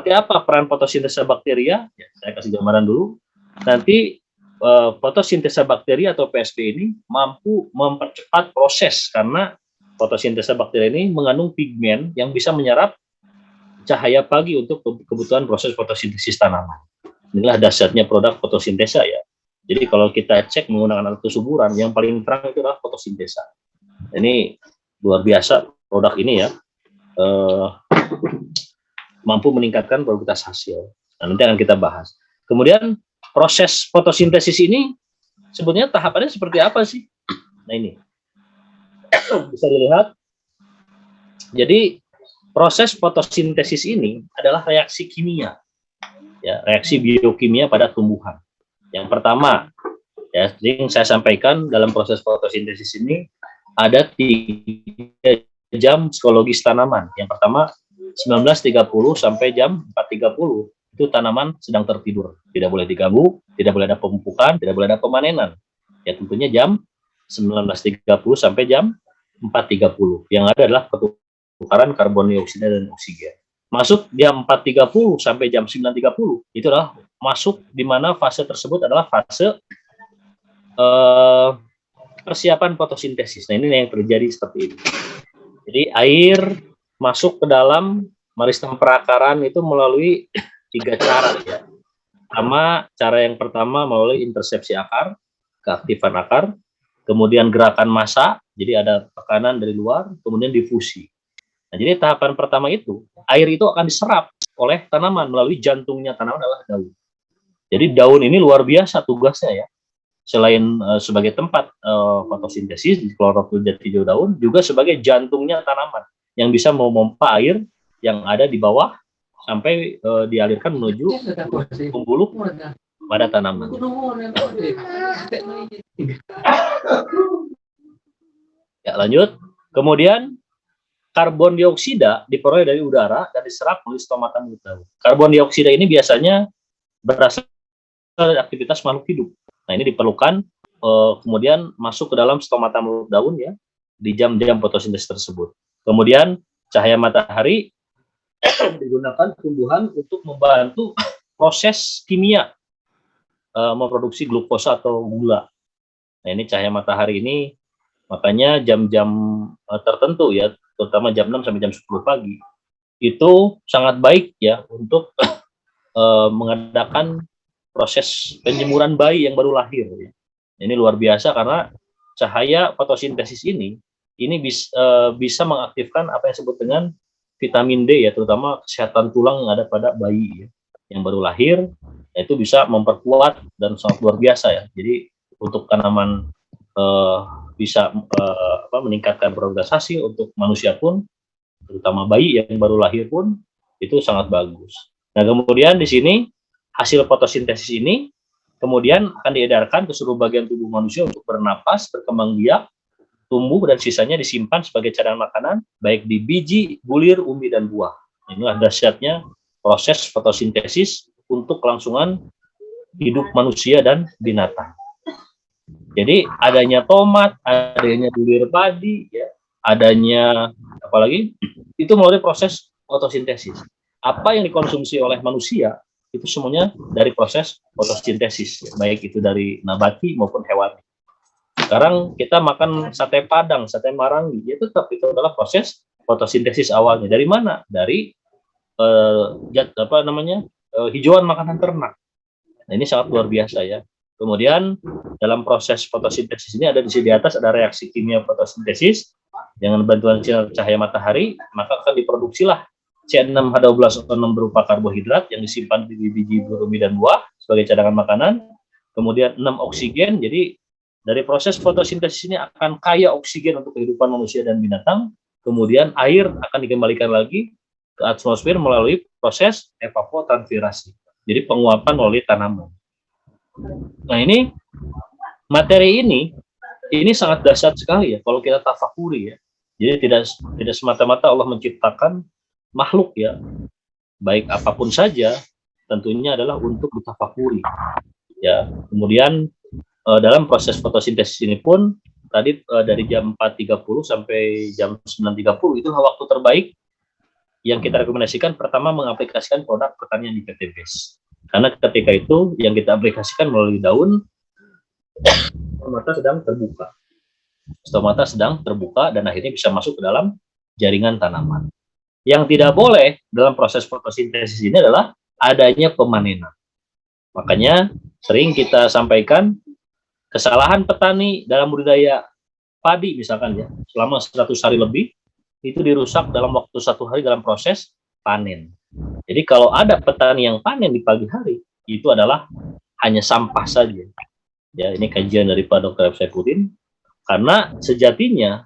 seperti apa peran fotosintesa bakteria? Ya, saya kasih gambaran dulu. Nanti fotosintesa bakteri atau PSB ini mampu mempercepat proses karena fotosintesa bakteri ini mengandung pigmen yang bisa menyerap cahaya pagi untuk kebutuhan proses fotosintesis tanaman. Inilah dasarnya produk fotosintesa ya. Jadi kalau kita cek menggunakan alat kesuburan, yang paling terang itu adalah fotosintesa. Ini luar biasa produk ini ya. Mampu meningkatkan produktivitas hasil. Nah, nanti akan kita bahas. Kemudian proses fotosintesis ini sebetulnya tahapannya seperti apa sih? Nah ini bisa dilihat. Jadi proses fotosintesis ini adalah reaksi kimia, ya, reaksi biokimia pada tumbuhan. Yang pertama, ya, yang saya sampaikan dalam proses fotosintesis ini ada 3 jam psikologis tanaman. Yang pertama 19.30 sampai jam 4.30 itu tanaman sedang tertidur, tidak boleh diganggu, tidak boleh ada pemupukan, tidak boleh ada pemanenan. Ya tentunya jam 19.30 sampai jam 4.30. Yang ada adalah pertukaran karbon dioksida dan oksigen. Masuk jam 4.30 sampai jam 9.30 itu adalah masuk di mana fase tersebut adalah fase persiapan fotosintesis. Nah ini yang terjadi seperti ini. Jadi air masuk ke dalam meristem perakaran itu melalui 3 cara ya. Cara yang pertama melalui intersepsi akar, keaktifan akar, kemudian gerakan massa, jadi ada tekanan dari luar, kemudian difusi. Nah, jadi tahapan pertama itu, air itu akan diserap oleh tanaman melalui jantungnya tanaman adalah daun. Jadi daun ini luar biasa tugasnya ya. Selain sebagai tempat fotosintesis di klorofil jati hijau daun, juga sebagai jantungnya tanaman yang bisa memompa air yang ada di bawah sampai dialirkan menuju pembuluh pada tanaman. Ya, lanjut. Kemudian karbon dioksida diperoleh dari udara dan diserap melalui stomata mulut daun. Karbon dioksida ini biasanya berasal dari aktivitas makhluk hidup. Nah, ini diperlukan kemudian masuk ke dalam stomata mulut daun ya di jam-jam fotosintesis tersebut. Kemudian cahaya matahari digunakan tumbuhan untuk membantu proses kimia memproduksi glukosa atau gula. Nah, ini cahaya matahari ini makanya jam-jam tertentu ya, terutama jam 6 sampai jam 10 pagi itu sangat baik ya untuk mengadakan proses penjemuran bayi yang baru lahir ya. Ini luar biasa karena cahaya fotosintesis ini bisa mengaktifkan apa yang disebut dengan vitamin D ya, terutama kesehatan tulang yang ada pada bayi ya, yang baru lahir. Itu bisa memperkuat dan sangat luar biasa ya. Jadi untuk tanaman bisa meningkatkan produktivitas hasil, untuk manusia pun terutama bayi yang baru lahir pun itu sangat bagus. Nah, kemudian di sini hasil fotosintesis ini kemudian akan diedarkan ke seluruh bagian tubuh manusia untuk bernapas, berkembang biak, tumbuh, dan sisanya disimpan sebagai cadangan makanan baik di biji, bulir, umbi, dan buah. Inilah dahsyatnya proses fotosintesis untuk kelangsungan hidup manusia dan binatang. Jadi adanya tomat, adanya bulir padi, ya, adanya apalagi itu melalui proses fotosintesis. Apa yang dikonsumsi oleh manusia itu semuanya dari proses fotosintesis, baik itu dari nabati maupun hewani. Sekarang kita makan sate Padang, sate Marangi, ya tetap itu adalah proses fotosintesis awalnya. Dari mana? Dari hijauan makanan ternak. Nah, ini sangat luar biasa ya. Kemudian dalam proses fotosintesis ini ada di atas ada reaksi kimia fotosintesis dengan bantuan sinar cahaya matahari, maka akan diproduksilah C6H12O6 berupa karbohidrat yang disimpan di biji umbi dan buah sebagai cadangan makanan. Kemudian 6 oksigen, jadi dari proses fotosintesis ini akan kaya oksigen untuk kehidupan manusia dan binatang. Kemudian air akan dikembalikan lagi ke atmosfer melalui proses evapotranspirasi. Jadi penguapan melalui tanaman. Nah, ini materi ini sangat dahsyat sekali ya kalau kita tafakuri ya. Jadi tidak semata-mata Allah menciptakan makhluk ya, baik apapun saja tentunya adalah untuk ditafakuri ya. Kemudian dalam proses fotosintesis ini pun tadi dari jam 4.30 sampai jam 9.30 itu waktu terbaik yang kita rekomendasikan pertama mengaplikasikan produk pertanian di PT BES. Karena ketika itu yang kita aplikasikan melalui daun, stomata sedang terbuka. Stomata sedang terbuka dan akhirnya bisa masuk ke dalam jaringan tanaman. Yang tidak boleh dalam proses fotosintesis ini adalah adanya pemanenan. Makanya sering kita sampaikan kesalahan petani dalam budidaya padi misalkan ya, selama 100 hari lebih, itu dirusak dalam waktu 1 hari dalam proses panen. Jadi kalau ada petani yang panen di pagi hari, itu adalah hanya sampah saja. Ya, ini kajian dari Pak Dr. F. Saifuddin, karena sejatinya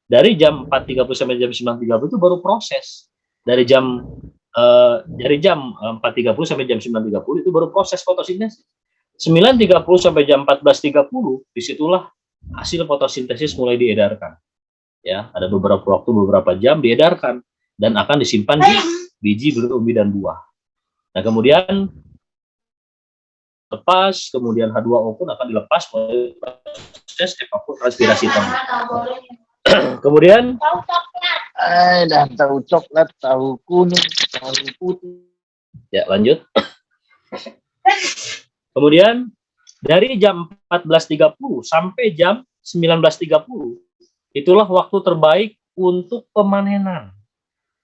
dari jam 4.30 sampai jam 9.30 itu baru proses. Dari jam 4.30 sampai jam 9.30 itu baru proses fotosintesis. 9.30 sampai jam 14.30 disitulah hasil fotosintesis mulai diedarkan. Ya, ada beberapa waktu, beberapa jam diedarkan dan akan disimpan di biji berumbi dan buah. Nah, kemudian lepas, kemudian H2O pun akan dilepas melalui proses evapotranspirasi tadi. Kemudian dan tahu coklat, tahu kuning, tahu putih. Ya, lanjut. Kemudian dari jam 14.30 sampai jam 19.30 itulah waktu terbaik untuk pemanenan.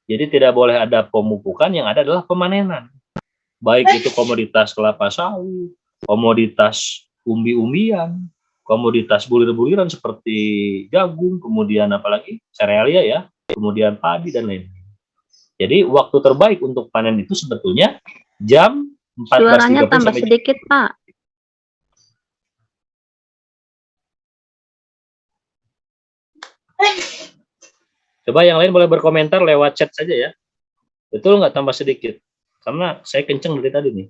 Jadi tidak boleh ada pemupukan, yang ada adalah pemanenan. Baik itu komoditas kelapa sawit, komoditas umbi-umbian, komoditas bulir-buliran seperti jagung, kemudian apalagi serealia ya, kemudian padi dan lain-lain. Jadi waktu terbaik untuk panen itu sebetulnya jam 14.30 Suaranya tambah sedikit, Pak. Coba yang lain boleh berkomentar lewat chat saja ya. Betul nggak tambah sedikit? Karena saya kenceng dari tadi nih.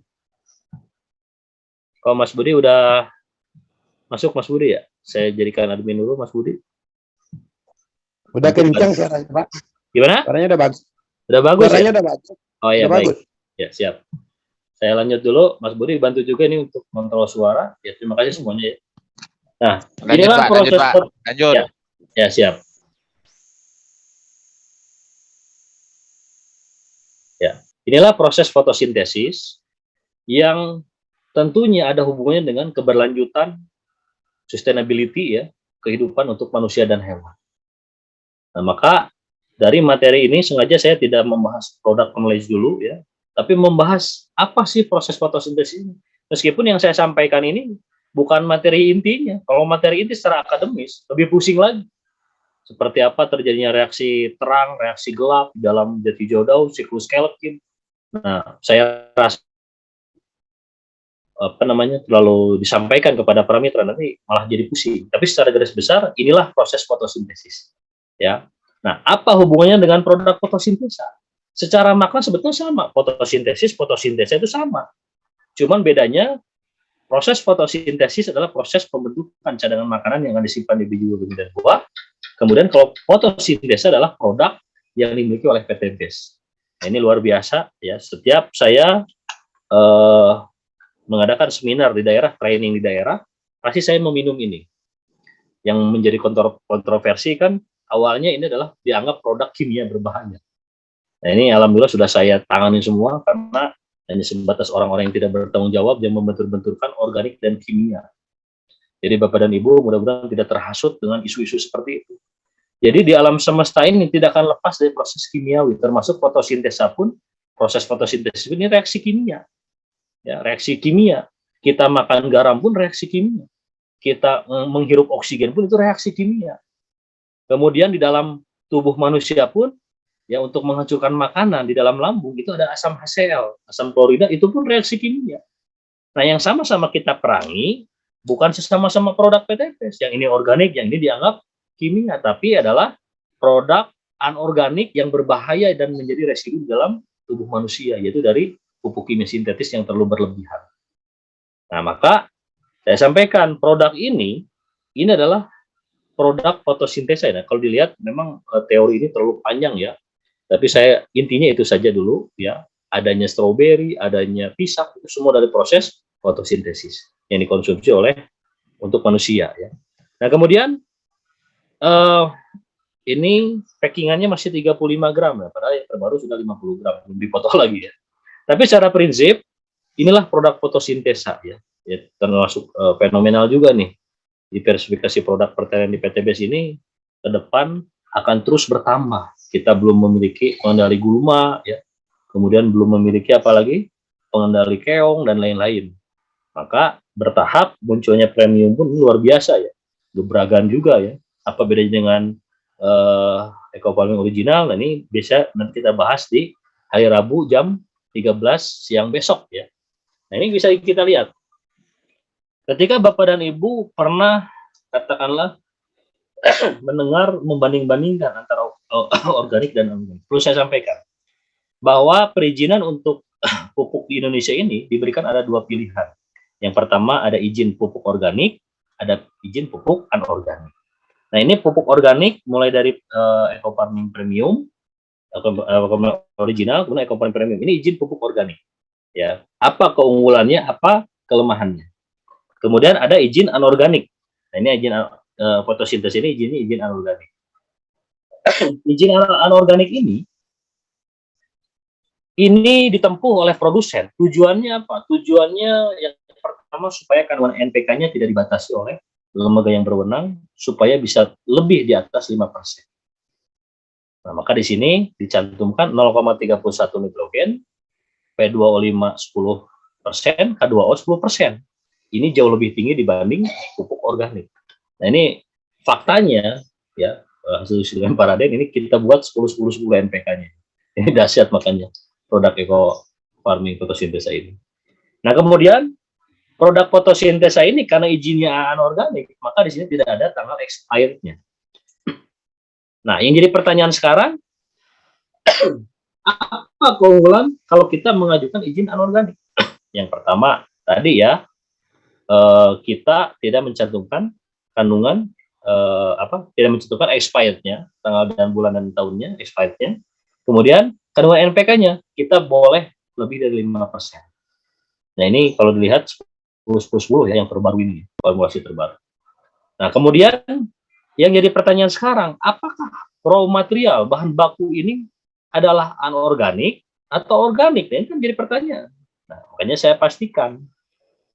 Kalau Mas Budi udah masuk, Mas Budi ya? Saya jadikan admin dulu, Mas Budi. Udah kencang suaranya, Pak. Gimana? Suaranya udah bagus. Udah bagus Suaranya ya? udah bagus. Oh iya, udah baik. Bagus. Ya, siap. Saya lanjut dulu. Mas Budi bantu juga ini untuk kontrol suara. Ya, terima kasih semuanya ya. Nah, lanjut, inilah Pak, proses. lanjut, Pak. Lanjut. Ya, siap. Ya, inilah proses fotosintesis yang tentunya ada hubungannya dengan keberlanjutan sustainability ya, kehidupan untuk manusia dan hewan. Nah, maka dari materi ini sengaja saya tidak membahas produk knowledge dulu ya, tapi membahas apa sih proses fotosintesis ini. Meskipun yang saya sampaikan ini bukan materi intinya. Kalau materi inti secara akademis lebih pusing lagi. Seperti apa terjadinya reaksi terang, reaksi gelap dalam jati hijau daun, siklus Calkin. Nah, saya rasa terlalu disampaikan kepada para mitra nanti malah jadi pusing. Tapi secara garis besar inilah proses fotosintesis. Ya. Nah, apa hubungannya dengan produk fotosintesa? Secara makna sebetulnya sama. Fotosintesa itu sama. Cuman bedanya proses fotosintesis adalah proses pembentukan cadangan makanan yang akan disimpan di biji dan buah. Kemudian kalau fotosintesa adalah produk yang dimiliki oleh PT BES. Nah, ini luar biasa ya. Setiap saya mengadakan seminar di daerah, training di daerah, pasti saya meminum ini. Yang menjadi kontroversi kan awalnya ini adalah dianggap produk kimia berbahaya. Nah, ini alhamdulillah sudah saya tangani semua karena hanya sebatas orang-orang yang tidak bertanggung jawab yang membentur-benturkan organik dan kimia. Jadi Bapak dan Ibu mudah-mudahan tidak terhasut dengan isu-isu seperti itu. Jadi di alam semesta ini tidak akan lepas dari proses kimiawi, termasuk fotosintesa pun, proses fotosintesis ini reaksi kimia. Ya, reaksi kimia. Kita makan garam pun reaksi kimia. Kita menghirup oksigen pun itu reaksi kimia. Kemudian di dalam tubuh manusia pun, ya untuk menghancurkan makanan di dalam lambung itu ada asam HCl, asam klorida, itu pun reaksi kimia. Nah, yang sama-sama kita perangi bukan sesama-sama produk PTPS, yang ini organik, yang ini dianggap kimia, tapi adalah produk anorganik yang berbahaya dan menjadi residu dalam tubuh manusia, yaitu dari pupuk kimia sintetis yang terlalu berlebihan. Nah, maka saya sampaikan produk ini adalah produk fotosintesa. Nah, kalau dilihat memang teori ini terlalu panjang ya, tapi saya intinya itu saja dulu ya. Adanya stroberi, adanya pisang, itu semua dari proses fotosintesis yang dikonsumsi oleh untuk manusia ya. Nah, kemudian ini packingannya masih 35 gram ya, padahal yang terbaru sudah 50 gram, belum dipotong lagi ya. Tapi secara prinsip, inilah produk fotosintesa ya, termasuk fenomenal juga nih. Diversifikasi produk pertanian di PTBS ini ke depan akan terus bertambah. Kita belum memiliki pengendali gulma ya, kemudian belum memiliki apalagi pengendali keong dan lain-lain. Maka bertahap munculnya premium pun luar biasa ya, gebragan juga ya. Apa bedanya dengan eco farming original? Nah, ini bisa nanti kita bahas di hari Rabu jam 13 siang besok ya. Nah, ini bisa kita lihat. Ketika Bapak dan Ibu pernah katakanlah mendengar membanding-bandingkan antara organik dan anorganik, perlu saya sampaikan bahwa perizinan untuk pupuk di Indonesia ini diberikan ada dua pilihan. Yang pertama ada izin pupuk organik, ada izin pupuk anorganik. Nah, ini pupuk organik mulai dari eco farming premium, original, kemudian eco farming premium. Ini izin pupuk organik. Ya, apa keunggulannya, apa kelemahannya? Kemudian ada izin anorganik. Nah, ini izin fotosintesis ini izin anorganik. Izin anorganik ini ditempuh oleh produsen. Tujuannya apa? Tujuannya yang pertama supaya kandungan NPK-nya tidak dibatasi oleh lembaga yang berwenang, supaya bisa lebih di atas 5%. Nah, maka di sini dicantumkan 0,31 nitrogen, P2O5 10%, K2O 10%. Ini jauh lebih tinggi dibanding pupuk organik. Nah, ini faktanya ya, hasil dengan Paraden ini kita buat 10-10-10 NPK-nya. Ini dahsyat makanya produk eco farming fotosintesa ini. Nah, kemudian produk fotosintesa ini karena izinnya anorganik, maka di sini tidak ada tanggal expirednya. Nah, yang jadi pertanyaan sekarang, apa keunggulan kalau kita mengajukan izin anorganik? Yang pertama tadi ya, kita tidak mencantumkan kandungan tidak mencantumkan expirednya, tanggal dan bulan dan tahunnya expirednya. Kemudian kandungan NPK-nya kita boleh lebih dari 5%. Nah, ini kalau dilihat 10-10 ya yang terbaru ini, formulasi terbaru. Nah, kemudian yang jadi pertanyaan sekarang, apakah raw material bahan baku ini adalah anorganik atau organik? Nah, ini kan jadi pertanyaan. Nah, makanya saya pastikan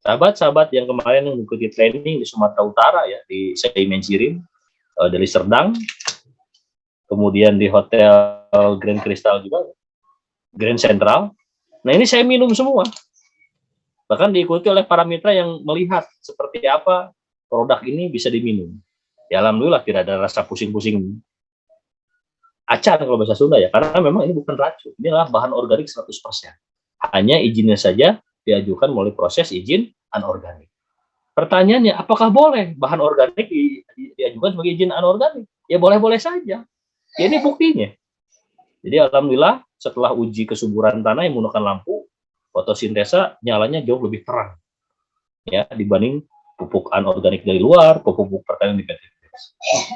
sahabat-sahabat yang kemarin mengikuti training di Sumatera Utara ya, di Seimensirim, dari Serdang, kemudian di Hotel Grand Crystal juga, Grand Central. Nah, ini saya minum semua. Bahkan diikuti oleh para mitra yang melihat seperti apa produk ini bisa diminum. Ya, alhamdulillah tidak ada rasa pusing-pusing acan kalau bahasa Sunda ya, karena memang ini bukan racun. Ini adalah bahan organik 100%. Hanya izinnya saja diajukan melalui proses izin anorganik. Pertanyaannya, apakah boleh bahan organik diajukan sebagai izin anorganik? Ya boleh-boleh saja. Ya, ini buktinya. Jadi alhamdulillah setelah uji kesuburan tanah yang menggunakan lampu, fotosintesa nyalanya jauh lebih terang ya dibanding pupuk anorganik dari luar, pupuk pertanian di PTBS.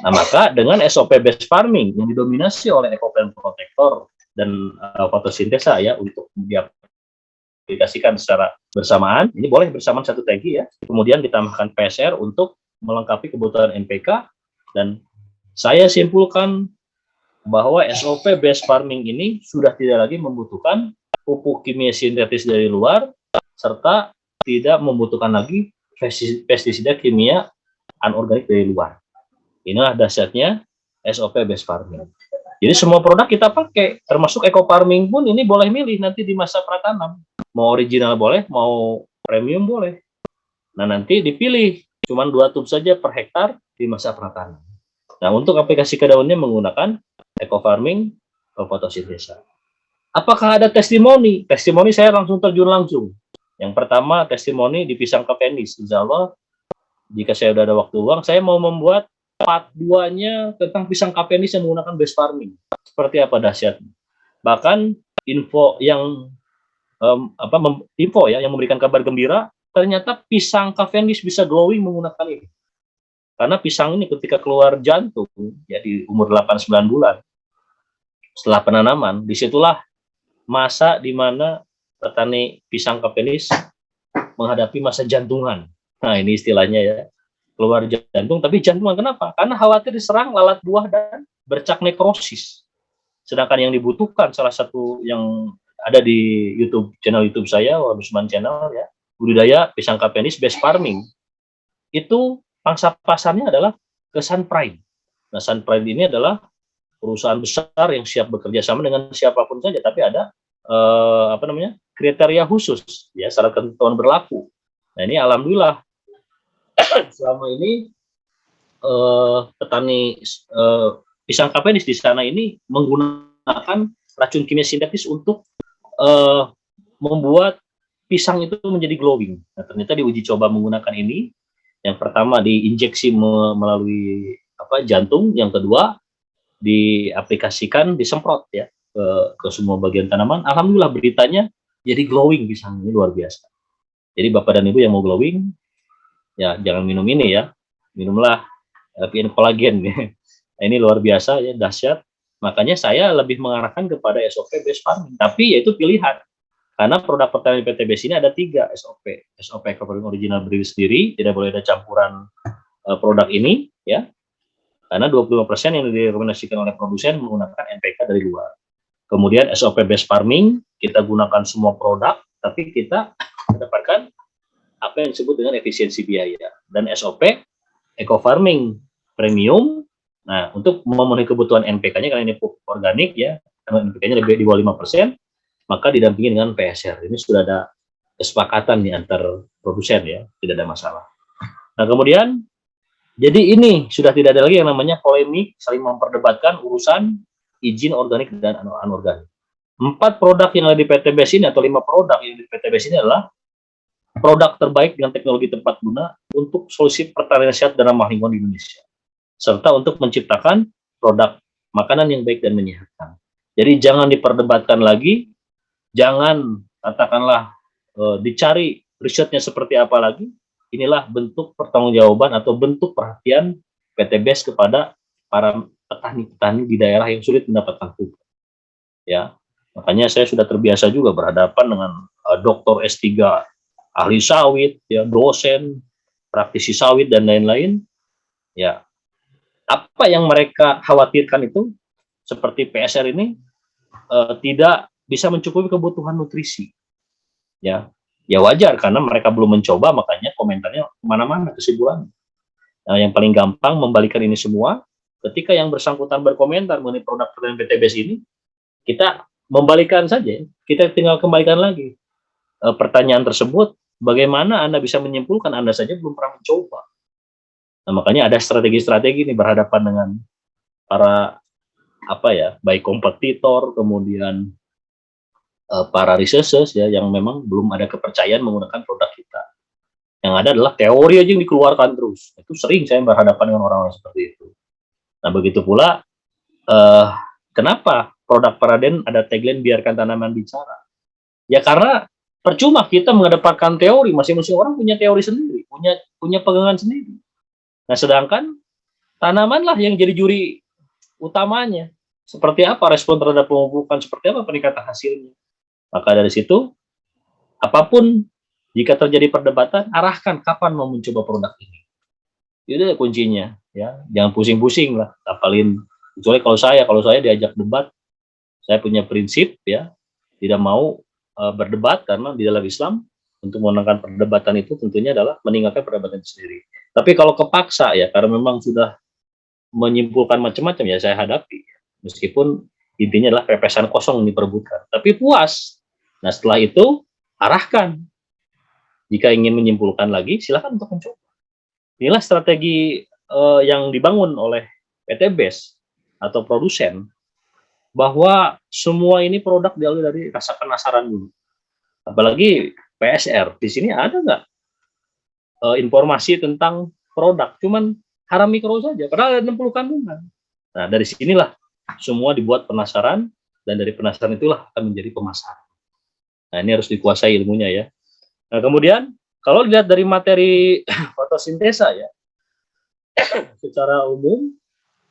Nah, maka dengan SOP based farming yang didominasi oleh EcoPlan Protector dan fotosintesa ya untuk diaplikasikan secara bersamaan, ini boleh bersamaan satu tangki ya, kemudian ditambahkan PSR untuk melengkapi kebutuhan NPK, dan saya simpulkan bahwa SOP based farming ini sudah tidak lagi membutuhkan pupuk kimia sintetis dari luar, serta tidak membutuhkan lagi pestisida kimia anorganik dari luar. Inilah dahsyatnya SOP based farming. Jadi semua produk kita pakai, termasuk eco farming pun ini boleh milih nanti di masa pratanam. Mau original boleh, mau premium boleh. Nah, nanti dipilih cuma 2 tub saja per hektar di masa pratanam. Nah, untuk aplikasi ke daunnya menggunakan eco farming fotosintesa. Apakah ada testimoni? Testimoni saya langsung terjun langsung. Yang pertama, testimoni di Pisang Cavendish. Insya Allah, jika saya sudah ada waktu luang, saya mau membuat part 2-nya tentang Pisang Cavendish yang menggunakan base farming. Seperti apa dahsyatnya. Bahkan info yang info ya yang memberikan kabar gembira, ternyata Pisang Cavendish bisa glowing menggunakan ini. Karena pisang ini ketika keluar jantung ya di umur 8-9 bulan setelah penanaman, disitulah masa di mana petani pisang Cavendish menghadapi masa jantungan. Nah, ini istilahnya ya, keluar jantung, tapi jantungan kenapa? Karena khawatir diserang lalat buah dan bercak nekrosis. Sedangkan yang dibutuhkan salah satu yang ada di channel YouTube saya, Wabusman Channel ya, budidaya pisang kapenis base farming. Itu pangsa pasarnya adalah ke Sunpride. Nah, Sunpride ini adalah perusahaan besar yang siap bekerja sama dengan siapapun saja, tapi ada kriteria khusus ya, syarat ketentuan berlaku. Nah, ini alhamdulillah selama ini petani pisang kapenis di sana ini menggunakan racun kimia sintetis untuk membuat pisang itu menjadi glowing. Nah, ternyata diuji coba menggunakan ini. Yang pertama diinjeksi melalui jantung, yang kedua diaplikasikan, disemprot ya ke semua bagian tanaman. Alhamdulillah beritanya jadi glowing pisang ini, luar biasa. Jadi Bapak dan Ibu yang mau glowing, ya jangan minum ini ya, minumlah LPN kolagen. Nah, ini luar biasa ya, dahsyat. Makanya saya lebih mengarahkan kepada SOP base farming, tapi yaitu pilihan. Karena produk pertanian PTBS ini ada 3 SOP. SOP Eco-Farming original berdiri sendiri, tidak boleh ada campuran produk ini ya. Karena 25% yang direkomendasikan oleh produsen menggunakan NPK dari luar. Kemudian SOP base farming, kita gunakan semua produk, tapi kita mendapatkan apa yang disebut dengan efisiensi biaya. Dan SOP Eco Farming Premium, nah untuk memenuhi kebutuhan NPK-nya, karena ini pupuk organik ya, karena NPK-nya lebih di bawah 5%, maka didampingi dengan PSR. Ini sudah ada kesepakatan nih antar produsen ya, tidak ada masalah. Nah kemudian, jadi ini sudah tidak ada lagi yang namanya polemik, saling memperdebatkan urusan izin organik dan anorganik. 4 produk yang ada di PTBS ini, atau 5 produk yang di PTBS ini adalah produk terbaik dengan teknologi tepat guna untuk solusi pertanian sehat dan ramah lingkungan di Indonesia, serta untuk menciptakan produk makanan yang baik dan menyehatkan. Jadi jangan diperdebatkan lagi, jangan katakanlah dicari risetnya seperti apa lagi. Inilah bentuk pertanggungjawaban atau bentuk perhatian PTBS kepada para petani-petani di daerah yang sulit mendapatkan pupuk. Ya, makanya saya sudah terbiasa juga berhadapan dengan doktor S3 ahli sawit, ya, dosen, praktisi sawit dan lain-lain. Ya, apa yang mereka khawatirkan itu seperti PSR ini tidak bisa mencukupi kebutuhan nutrisi. Ya wajar karena mereka belum mencoba, makanya komentarnya kemana-mana kesimpulan. Nah, yang paling gampang membalikan ini semua, ketika yang bersangkutan berkomentar mengenai produk pertanian PTBS ini, kita membalikan saja, kita tinggal kembalikan lagi pertanyaan tersebut, bagaimana Anda bisa menyimpulkan Anda saja belum pernah mencoba. Nah, makanya ada strategi-strategi ini berhadapan dengan para baik kompetitor, kemudian para researchers ya, yang memang belum ada kepercayaan menggunakan produk kita. Yang ada adalah teori aja yang dikeluarkan terus. Itu sering saya berhadapan dengan orang-orang seperti itu. Nah, begitu pula kenapa produk Paraden ada tagline biarkan tanaman bicara? Ya karena percuma kita mengedepankan teori, masing-masing orang punya teori sendiri, punya pegangan sendiri. Nah, sedangkan tanamanlah yang jadi juri utamanya. Seperti apa respon terhadap pemupukan, seperti apa peningkatan hasilnya. Maka dari situ, apapun jika terjadi perdebatan, arahkan kapan mau mencoba produk ini. Itu kuncinya, ya. Jangan pusing-pusing lah, apalin. Kecuali kalau saya diajak debat, saya punya prinsip, ya, tidak mau berdebat karena di dalam Islam untuk memenangkan perdebatan itu tentunya adalah meninggalkan perdebatan itu sendiri. Tapi kalau kepaksa ya, karena memang sudah menyimpulkan macam-macam ya saya hadapi. Meskipun intinya adalah pepesan kosong diperebutkan, tapi puas. Nah setelah itu arahkan. Jika ingin menyimpulkan lagi, silakan untuk mencoba. Inilah strategi yang dibangun oleh PTBS atau produsen, bahwa semua ini produk diawali dari rasa penasaran dulu. Apalagi PSR, di sini ada nggak informasi tentang produk? Cuman haram mikro saja, padahal ada 60 kandungan. Nah dari sinilah semua dibuat penasaran, dan dari penasaran itulah akan menjadi pemasaran. Nah ini harus dikuasai ilmunya ya. Nah kemudian kalau dilihat dari materi fotosintesa ya, secara umum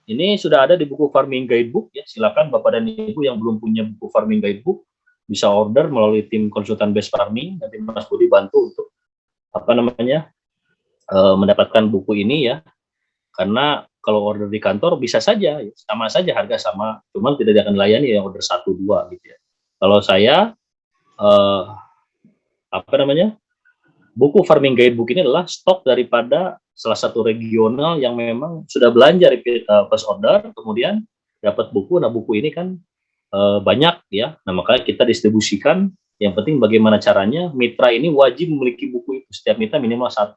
ini sudah ada di buku Farming Guidebook ya. Silakan Bapak dan Ibu yang belum punya buku Farming Guidebook bisa order melalui tim konsultan base farming. Nanti Mas Budi bantu untuk mendapatkan buku ini ya. Karena kalau order di kantor bisa saja, ya, sama saja harga sama, cuman tidak akan dilayani yang order 1, 2 gitu ya. Kalau saya eh, apa namanya? Buku Farming Guidebook ini adalah stok daripada salah satu regional yang memang sudah belanja first order, kemudian dapat buku. Nah, buku ini kan banyak ya. Nah, makanya kita distribusikan. Yang penting bagaimana caranya, mitra ini wajib memiliki buku itu. Setiap mitra minimal 1.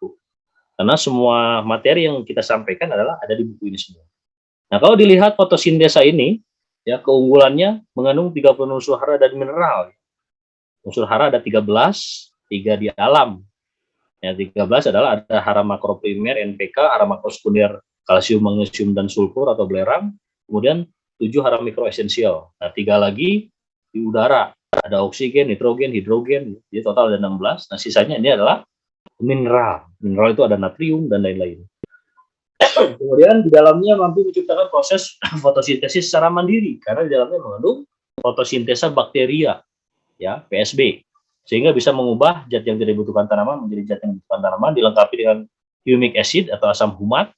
Karena semua materi yang kita sampaikan adalah ada di buku ini semua. Nah, kalau dilihat fotosintesa ini, ya keunggulannya mengandung 30 unsur hara dan mineral. Unsur hara ada 13, 3 di alam. Yang 13 adalah ada hara makroprimer NPK, hara makrosekunder kalsium, magnesium, dan sulfur atau belerang. Kemudian 7 hara mikroesensial. Nah, 3 lagi di udara. Ada oksigen, nitrogen, hidrogen. Jadi total ada 16. Nah, sisanya ini adalah mineral. Mineral itu ada natrium dan lain-lain. Kemudian di dalamnya mampu menciptakan proses fotosintesis secara mandiri. Karena di dalamnya mengandung fotosintesa bakteria, ya, PSB. Sehingga bisa mengubah zat yang tidak dibutuhkan tanaman menjadi zat yang dibutuhkan tanaman, dilengkapi dengan humic acid atau asam humat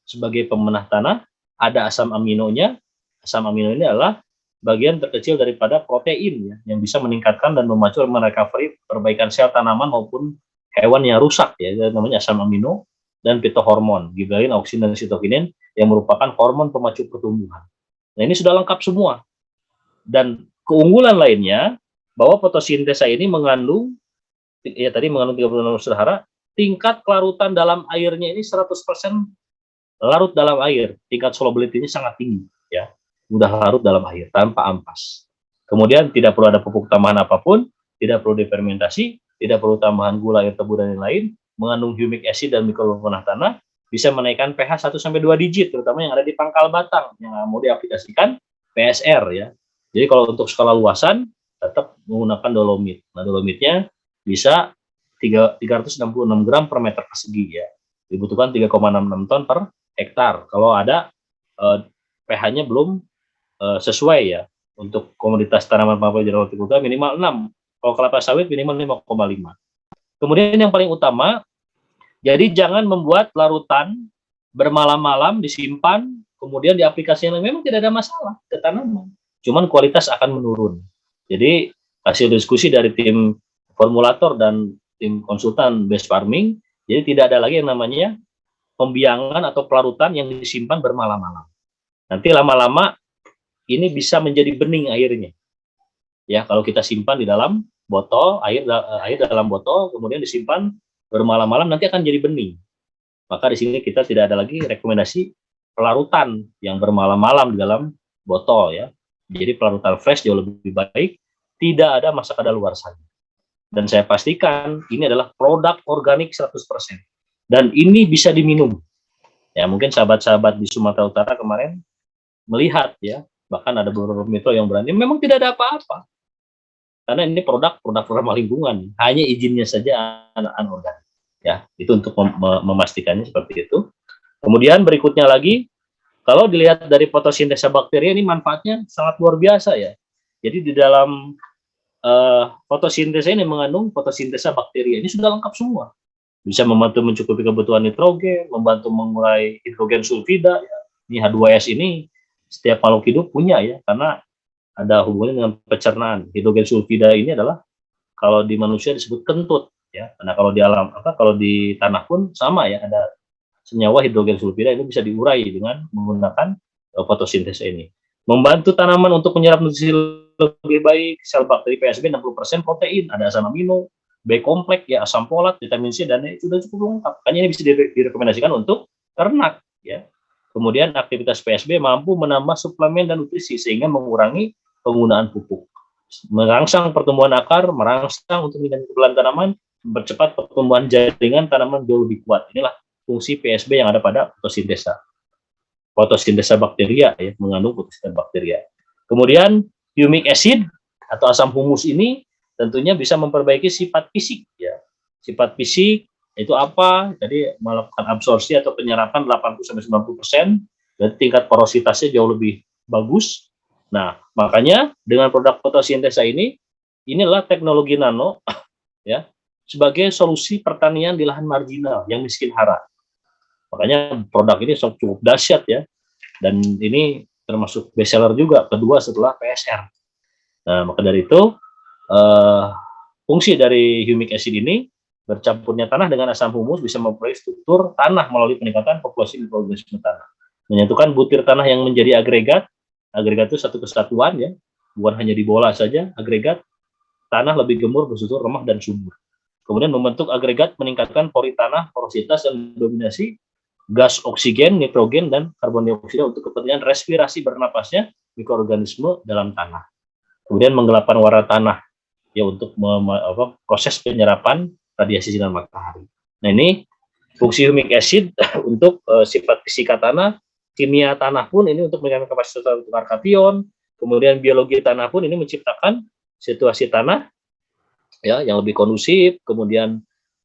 sebagai pemenah tanah. Ada asam aminonya. Asam amino ini adalah bagian terkecil daripada protein, ya, yang bisa meningkatkan dan memacu merecovery perbaikan sel tanaman maupun hewan yang rusak, ya, namanya asam amino. Dan fitohormon, giberellin, auksin, dan sitokinin yang merupakan hormon pemacu pertumbuhan. Nah, ini sudah lengkap semua. Dan keunggulan lainnya bahwa fotosintesa ini mengandung, ya tadi mengandung 36 unsur hara, tingkat kelarutan dalam airnya ini 100% larut dalam air, tingkat solubility-nya sangat tinggi, ya, mudah larut dalam air tanpa ampas. Kemudian tidak perlu ada pupuk tambahan apapun, tidak perlu difermentasi, tidak perlu tambahan gula, air tebu, dan lain-lain, mengandung humic acid dan mikroba pemenah tanah, bisa menaikkan pH 1-2 digit, terutama yang ada di pangkal batang, yang mau diaplikasikan PSR, ya. Jadi kalau untuk skala luasan, tetap menggunakan dolomit. Nah, dolomitnya bisa 366 gram per meter persegi, ya. Dibutuhkan 3,66 ton per hektar. Kalau ada pH-nya belum sesuai, ya. Untuk komoditas tanaman pangkal jalan hortikultura minimal 6. Kalau kelapa sawit minimal 5,5. Kemudian yang paling utama, jadi jangan membuat larutan bermalam-malam disimpan, kemudian diaplikasikan, memang tidak ada masalah ke tanaman. Cuman kualitas akan menurun. Jadi hasil diskusi dari tim formulator dan tim konsultan base farming, jadi tidak ada lagi yang namanya pembiangan atau pelarutan yang disimpan bermalam-malam. Nanti lama-lama ini bisa menjadi bening airnya. Ya, kalau kita simpan di dalam botol, air dalam botol, kemudian disimpan bermalam-malam, nanti akan jadi bening. Maka di sini kita tidak ada lagi rekomendasi pelarutan yang bermalam-malam di dalam botol, ya. Jadi pelarutan fresh jauh lebih baik, tidak ada masa kadaluarsa. Dan saya pastikan ini adalah produk organik 100%. Dan ini bisa diminum. Ya, mungkin sahabat-sahabat di Sumatera Utara kemarin melihat, ya, bahkan ada beberapa metro yang berani, memang tidak ada apa-apa. Karena ini produk ramah lingkungan, hanya izinnya saja anorganik. Ya, itu untuk memastikannya seperti itu. Kemudian berikutnya lagi, kalau dilihat dari fotosintesa bakteri ini manfaatnya sangat luar biasa, ya. Jadi di dalam fotosintesa ini mengandung fotosintesa bakteri, ini sudah lengkap semua. Bisa membantu mencukupi kebutuhan nitrogen, membantu mengurai hidrogen sulfida. Ya. Ini H2S ini setiap makhluk hidup punya, ya, karena ada hubungannya dengan pencernaan. Hidrogen sulfida ini adalah kalau di manusia disebut kentut, ya. Karena kalau di alam kalau di tanah pun sama, ya, ada senyawa hidrogen sulfida itu bisa diurai dengan menggunakan fotosintesa ini. Membantu tanaman untuk menyerap nutrisi lebih baik, sel bakteri PSB 60% protein, ada asam amino, B kompleks, ya, asam folat, vitamin C, dan sudah cukup lengkap. Makanya ini bisa direkomendasikan untuk ternak, ya. Kemudian aktivitas PSB mampu menambah suplemen dan nutrisi sehingga mengurangi penggunaan pupuk, merangsang pertumbuhan akar, merangsang untuk kekebalan tanaman, mempercepat pertumbuhan jaringan tanaman jauh lebih kuat. Inilah fungsi PSB yang ada pada fotosintesa. Fotosintesa bakteria, ya, mengandung fotosintesa bakteria. Kemudian humic acid atau asam humus ini tentunya bisa memperbaiki sifat fisik, ya. Sifat fisik itu apa? Jadi melakukan absorpsi atau penyerapan 80-90%, dan tingkat porositasnya jauh lebih bagus. Nah, makanya dengan produk fotosintesa inilah teknologi nano, ya, sebagai solusi pertanian di lahan marginal yang miskin hara. Makanya produk ini cukup dahsyat ya, dan ini termasuk best seller juga, kedua setelah PSR. Nah, maka dari itu fungsi dari humic acid ini, bercampurnya tanah dengan asam humus bisa memperoleh struktur tanah melalui peningkatan populasi mikroorganisme tanah, menyatukan butir tanah yang menjadi agregat. Agregat itu satu kesatuan ya, bukan hanya di bola saja. Agregat tanah lebih gemur, berstruktur lemah dan subur. Kemudian membentuk agregat meningkatkan pori tanah, porositas dan dominasi gas oksigen, nitrogen, dan karbon dioksida untuk kepentingan respirasi bernapasnya mikroorganisme dalam tanah. Kemudian menggelapkan warna tanah ya untuk proses penyerapan radiasi sinar matahari. Nah, ini fungsi humic acid untuk sifat fisika tanah, kimia tanah pun ini untuk meningkatkan kapasitas tukar kation, kemudian biologi tanah pun ini menciptakan situasi tanah ya yang lebih kondusif, kemudian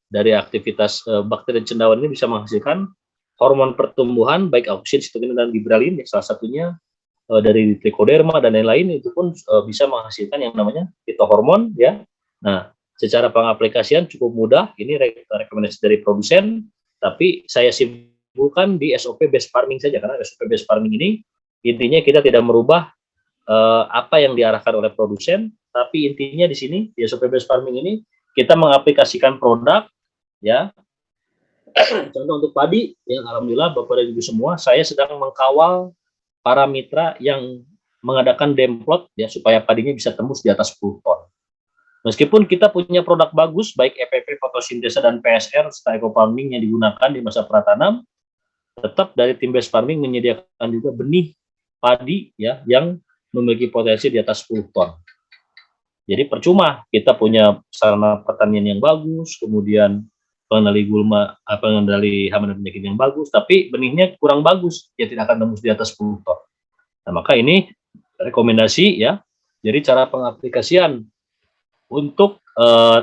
dari aktivitas bakteri dan cendawan ini bisa menghasilkan hormon pertumbuhan baik auksin, sitokin dan gibralin, ya, salah satunya dari trichoderma dan lain-lain, itu pun bisa menghasilkan yang namanya fitohormon ya. Nah, secara pengaplikasian cukup mudah, ini rekomendasi dari produsen, tapi saya simpulkan di SOP based farming saja, karena SOP based farming ini intinya kita tidak merubah apa yang diarahkan oleh produsen, tapi intinya di sini di SOP based farming ini kita mengaplikasikan produk ya. Contoh untuk padi, ya alhamdulillah Bapak dan Ibu semua, saya sedang mengkawal para mitra yang mengadakan demplot ya supaya padinya bisa tembus di atas 10 ton. Meskipun kita punya produk bagus baik EPP, fotosintesa dan PSR serta eco farming yang digunakan di masa pratanam, tetap dari tim base farming menyediakan juga benih padi ya yang memiliki potensi di atas 10 ton. Jadi percuma kita punya sarana pertanian yang bagus, kemudian pengendali gulma, pengendali hama dan penyakit yang bagus, tapi benihnya kurang bagus, ya tidak akan tembus di atas 10 ton. Nah, maka ini rekomendasi ya. Jadi cara pengaplikasian untuk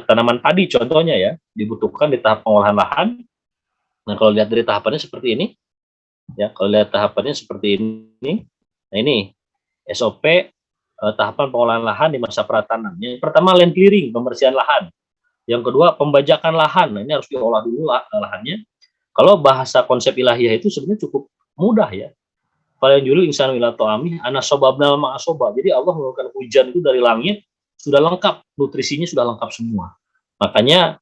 tanaman padi contohnya ya, dibutuhkan di tahap pengolahan lahan. Nah, kalau lihat dari tahapannya seperti ini, ya, kalau lihat tahapannya seperti ini, nah ini SOP tahapan pengolahan lahan di masa pratanam. Yang pertama land clearing, pembersihan lahan. Yang kedua pembajakan lahan. Nah, ini harus diolah dulu lahannya. Kalau bahasa konsep ilahiyah itu sebenarnya cukup mudah ya. Paling julu insan wilato amin, anasobabna ma'asoba. Jadi Allah menurunkan hujan itu dari langit, sudah lengkap, nutrisinya sudah lengkap semua. Makanya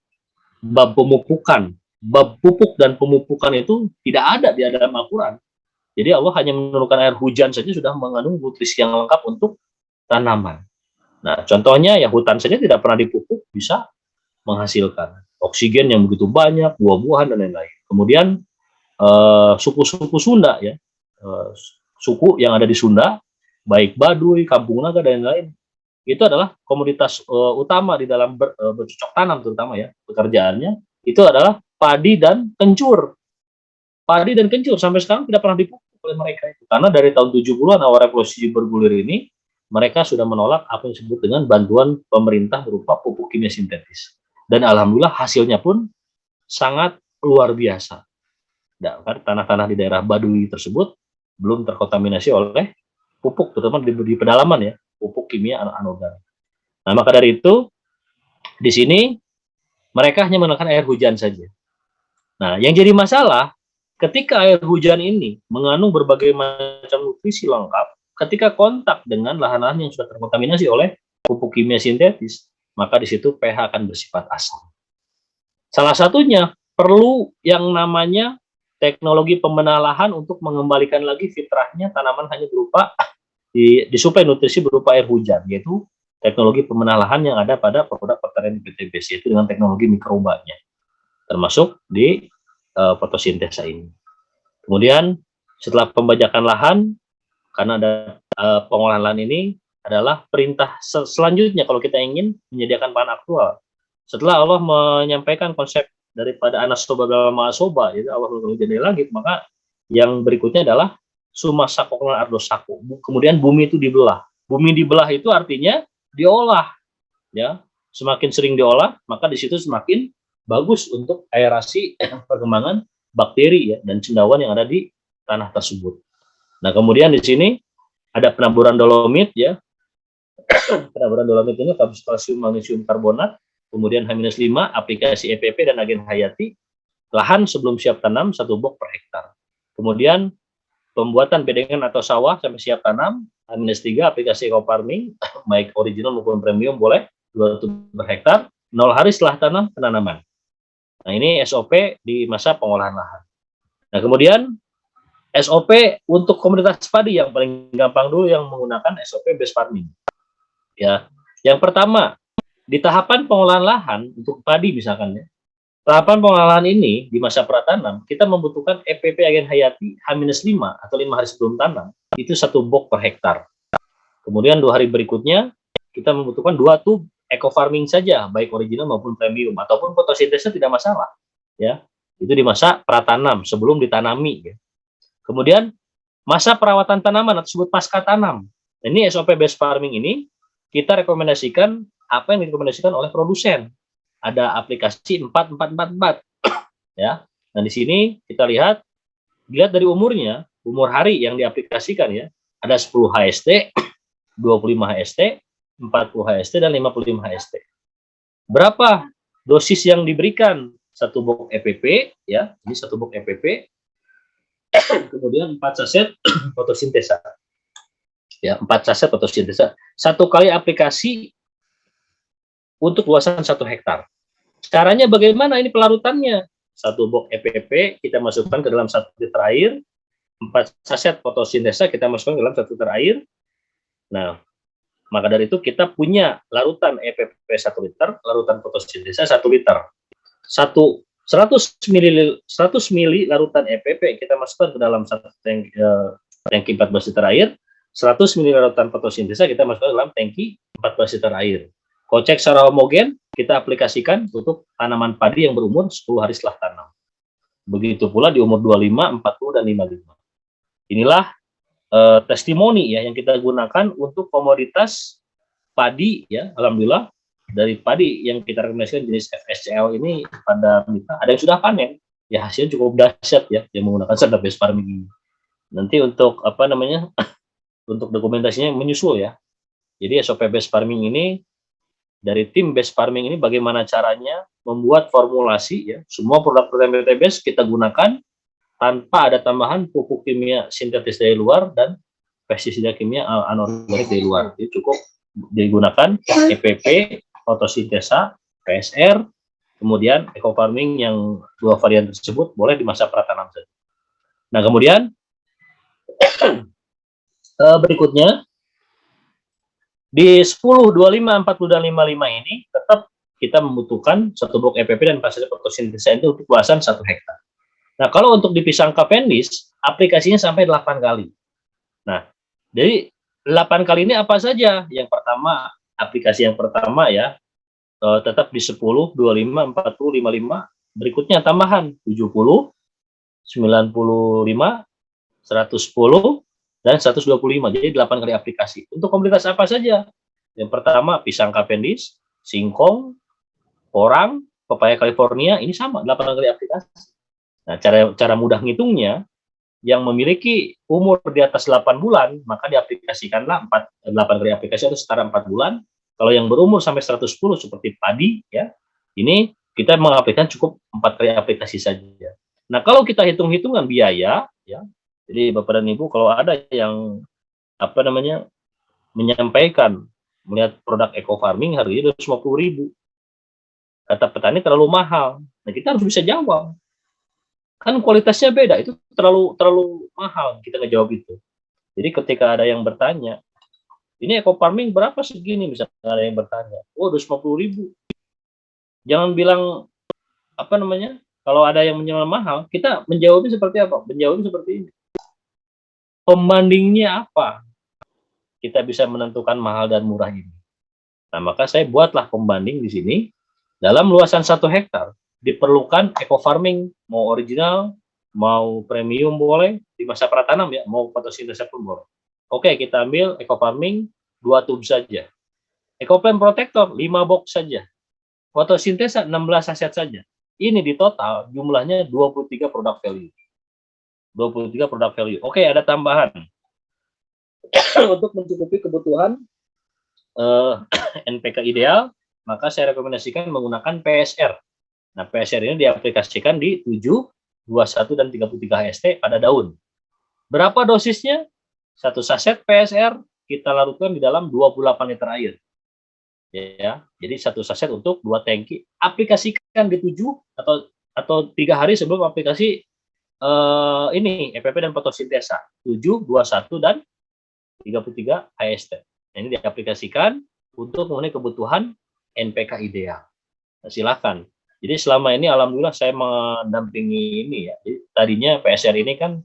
bab pemupukan, bab pupuk dan pemupukan itu tidak ada di dalam Al-Quran. Jadi Allah hanya menurunkan air hujan saja sudah mengandung nutrisi yang lengkap untuk tanaman. Nah, contohnya ya hutan saja tidak pernah dipupuk bisa menghasilkan oksigen yang begitu banyak, buah-buahan dan lain-lain. Kemudian suku-suku Sunda ya, suku yang ada di Sunda, baik Baduy, Kampung Naga dan lain-lain, itu adalah komoditas utama di dalam bercocok tanam terutama ya, pekerjaannya itu adalah padi dan kencur. Padi dan kencur sampai sekarang tidak pernah dipupuk oleh mereka itu. Karena dari tahun 70-an awal revolusi bergulir ini, mereka sudah menolak apa yang disebut dengan bantuan pemerintah berupa pupuk kimia sintetis. Dan alhamdulillah hasilnya pun sangat luar biasa. Nah, tanah-tanah di daerah Baduy tersebut belum terkontaminasi oleh pupuk, terutama di pedalaman ya, pupuk kimia anorganik. Nah, maka dari itu di sini mereka hanya menggunakan air hujan saja. Nah, yang jadi masalah ketika air hujan ini mengandung berbagai macam nutrisi lengkap, ketika kontak dengan lahan-lahan yang sudah terkontaminasi oleh pupuk kimia sintetis, maka di situ pH akan bersifat asam. Salah satunya perlu yang namanya teknologi pembenahan lahan untuk mengembalikan lagi fitrahnya tanaman hanya berupa disuplai nutrisi berupa air hujan, yaitu teknologi pembenahan lahan yang ada pada produk pertanian PTBS, yaitu dengan teknologi mikrobanya, termasuk di fotosintesa ini. Kemudian setelah pembajakan lahan, karena ada pengolahan lahan ini adalah perintah selanjutnya kalau kita ingin menyediakan panen aktual. Setelah Allah menyampaikan konsep daripada anasoba dalam ma'asoba, jadi Allah menjadi langit, maka yang berikutnya adalah sumasakoklan ardosako. Kemudian bumi itu dibelah. Bumi dibelah itu artinya diolah, ya. Semakin sering diolah, maka di situ semakin bagus untuk aerasi perkembangan bakteri ya dan cendawan yang ada di tanah tersebut. Nah, kemudian di sini ada penaburan dolomit ya. Penaburan dolomit ini kalsium magnesium karbonat, kemudian H-5 aplikasi EPP dan agen hayati. lahan sebelum siap tanam 1 box per hektar. Kemudian pembuatan bedengan atau sawah sampai siap tanam H-3 aplikasi eco farming baik original maupun premium boleh 2 tub per hektar 0 hari setelah tanam penanaman. Nah, ini SOP di masa pengolahan lahan. Nah, kemudian SOP untuk komunitas padi yang paling gampang dulu yang menggunakan SOP base farming. Ya, yang pertama di tahapan pengolahan lahan untuk padi misalkan ya. Tahapan pengolahan ini di masa pratanam kita membutuhkan EPP agen hayati H-5 atau 5 hari sebelum tanam itu 1 box per hektar. Kemudian 2 hari berikutnya kita membutuhkan 2 tub eco farming saja baik original maupun premium ataupun fotosintesa tidak masalah ya. Itu di masa pratanam sebelum ditanami ya. Kemudian masa perawatan tanaman atau disebut pasca tanam. Ini SOP base farming ini kita rekomendasikan apa yang direkomendasikan oleh produsen. Ada aplikasi 4444 ya. Nah, di sini kita lihat dilihat dari umurnya, umur hari yang diaplikasikan ya. Ada 10 HST, 25 HST, 40 HST dan 55 HST. Berapa dosis yang diberikan? 1 box EPP ya. Ini 1 box EPP. Kemudian 4 saset fotosintesa. Ya, 4 saset fotosintesa. 1 kali aplikasi untuk luasan 1 hektar. Caranya bagaimana ini pelarutannya? 1 box EPP kita masukkan ke dalam 1 liter air, 4 saset fotosintesa kita masukkan ke dalam 1 liter air. Nah, maka dari itu kita punya larutan EPP 1 liter, larutan fotosintesa 1 liter. 100 mili larutan EPP kita masukkan ke dalam 1 tangki 14 liter air, 100 mili larutan fotosintesa kita masukkan ke dalam tangki 14 liter air. Kocek secara homogen kita aplikasikan untuk tanaman padi yang berumur 10 hari setelah tanam. Begitu pula di umur 25, 40 dan 55. Inilah testimoni ya yang kita gunakan untuk komoditas padi ya. Alhamdulillah dari padi yang kita rekomendasikan jenis FSCL ini pada mitra ada yang sudah panen. Ya hasilnya cukup dahsyat ya yang menggunakan standar base farming ini. Nanti untuk apa namanya untuk dokumentasinya menyusul ya. Jadi SOP base farming ini dari tim base farming ini bagaimana caranya membuat formulasi ya. Semua produk-produk MPT kita gunakan tanpa ada tambahan pupuk kimia sintetis dari luar dan pestisida kimia anorganik dari luar. Jadi cukup digunakan EPP, fotosintesa, PSR, kemudian eco farming yang 2 varian tersebut boleh di masa pratanam saja. Nah, kemudian berikutnya di 10, 25, 40 dan 55 ini tetap kita membutuhkan 1 box EPP dan pasir fotosintesa itu untuk luasan 1 hektar. Nah, kalau untuk di pisang Cavendish, aplikasinya sampai 8 kali. Nah, jadi 8 kali ini apa saja? Yang pertama, aplikasi yang pertama ya, tetap di 10, 25, 40, 55. Berikutnya tambahan 70, 95, 110, dan 125. Jadi 8 kali aplikasi. Untuk komunitas apa saja? Yang pertama, pisang Cavendish, singkong, porang, pepaya California, ini sama, 8 kali aplikasi. Nah, cara mudah ngitungnya, yang memiliki umur di atas 8 bulan, maka diaplikasikanlah 8 kali aplikasi atau setara 4 bulan. Kalau yang berumur sampai 110 seperti padi, ya, ini kita mengaplikasikan cukup 4 kali aplikasi saja. Nah, kalau kita hitung-hitungan biaya, ya, jadi Bapak dan Ibu, kalau ada yang apa namanya menyampaikan melihat produk eco farming harganya 250.000, kata petani terlalu mahal. Nah, kita harus bisa jawab. Kan kualitasnya beda, itu terlalu mahal kita ngejawab itu. Jadi ketika ada yang bertanya, ini eco farming berapa segini, misalnya ada yang bertanya, oh 250.000. Jangan bilang apa namanya, kalau ada yang menjual mahal, kita menjawabnya seperti apa? Menjawabnya seperti ini. Pembandingnya apa? Kita bisa menentukan mahal dan murah ini. Nah, maka saya buatlah pembanding di sini. Dalam luasan 1 hektar, diperlukan eco farming, mau original, mau premium boleh, di masa pratanam ya, mau fotosintesa pun boleh. Oke, kita ambil eco farming 2 tub saja. Eco plant protector 5 box saja. Fotosintesa 16 saset saja. Ini di total jumlahnya 23 produk value. 23 produk value. Oke, ada tambahan. Untuk mencukupi kebutuhan NPK ideal, maka saya rekomendasikan menggunakan PSR. Nah, PSR ini diaplikasikan di 7, 21, dan 33 HST pada daun. Berapa dosisnya? 1 saset PSR kita larutkan di dalam 28 liter air. Ya, jadi 1 saset untuk 2 tangki. Aplikasikan di 7 atau 3 hari sebelum aplikasi ini EPP dan fotosintesa 7, 21, dan 33 HST. Nah, ini diaplikasikan untuk memenuhi kebutuhan NPK ideal. Nah, silakan. Jadi selama ini alhamdulillah saya mendampingi ini ya. Jadi, tadinya PSR ini kan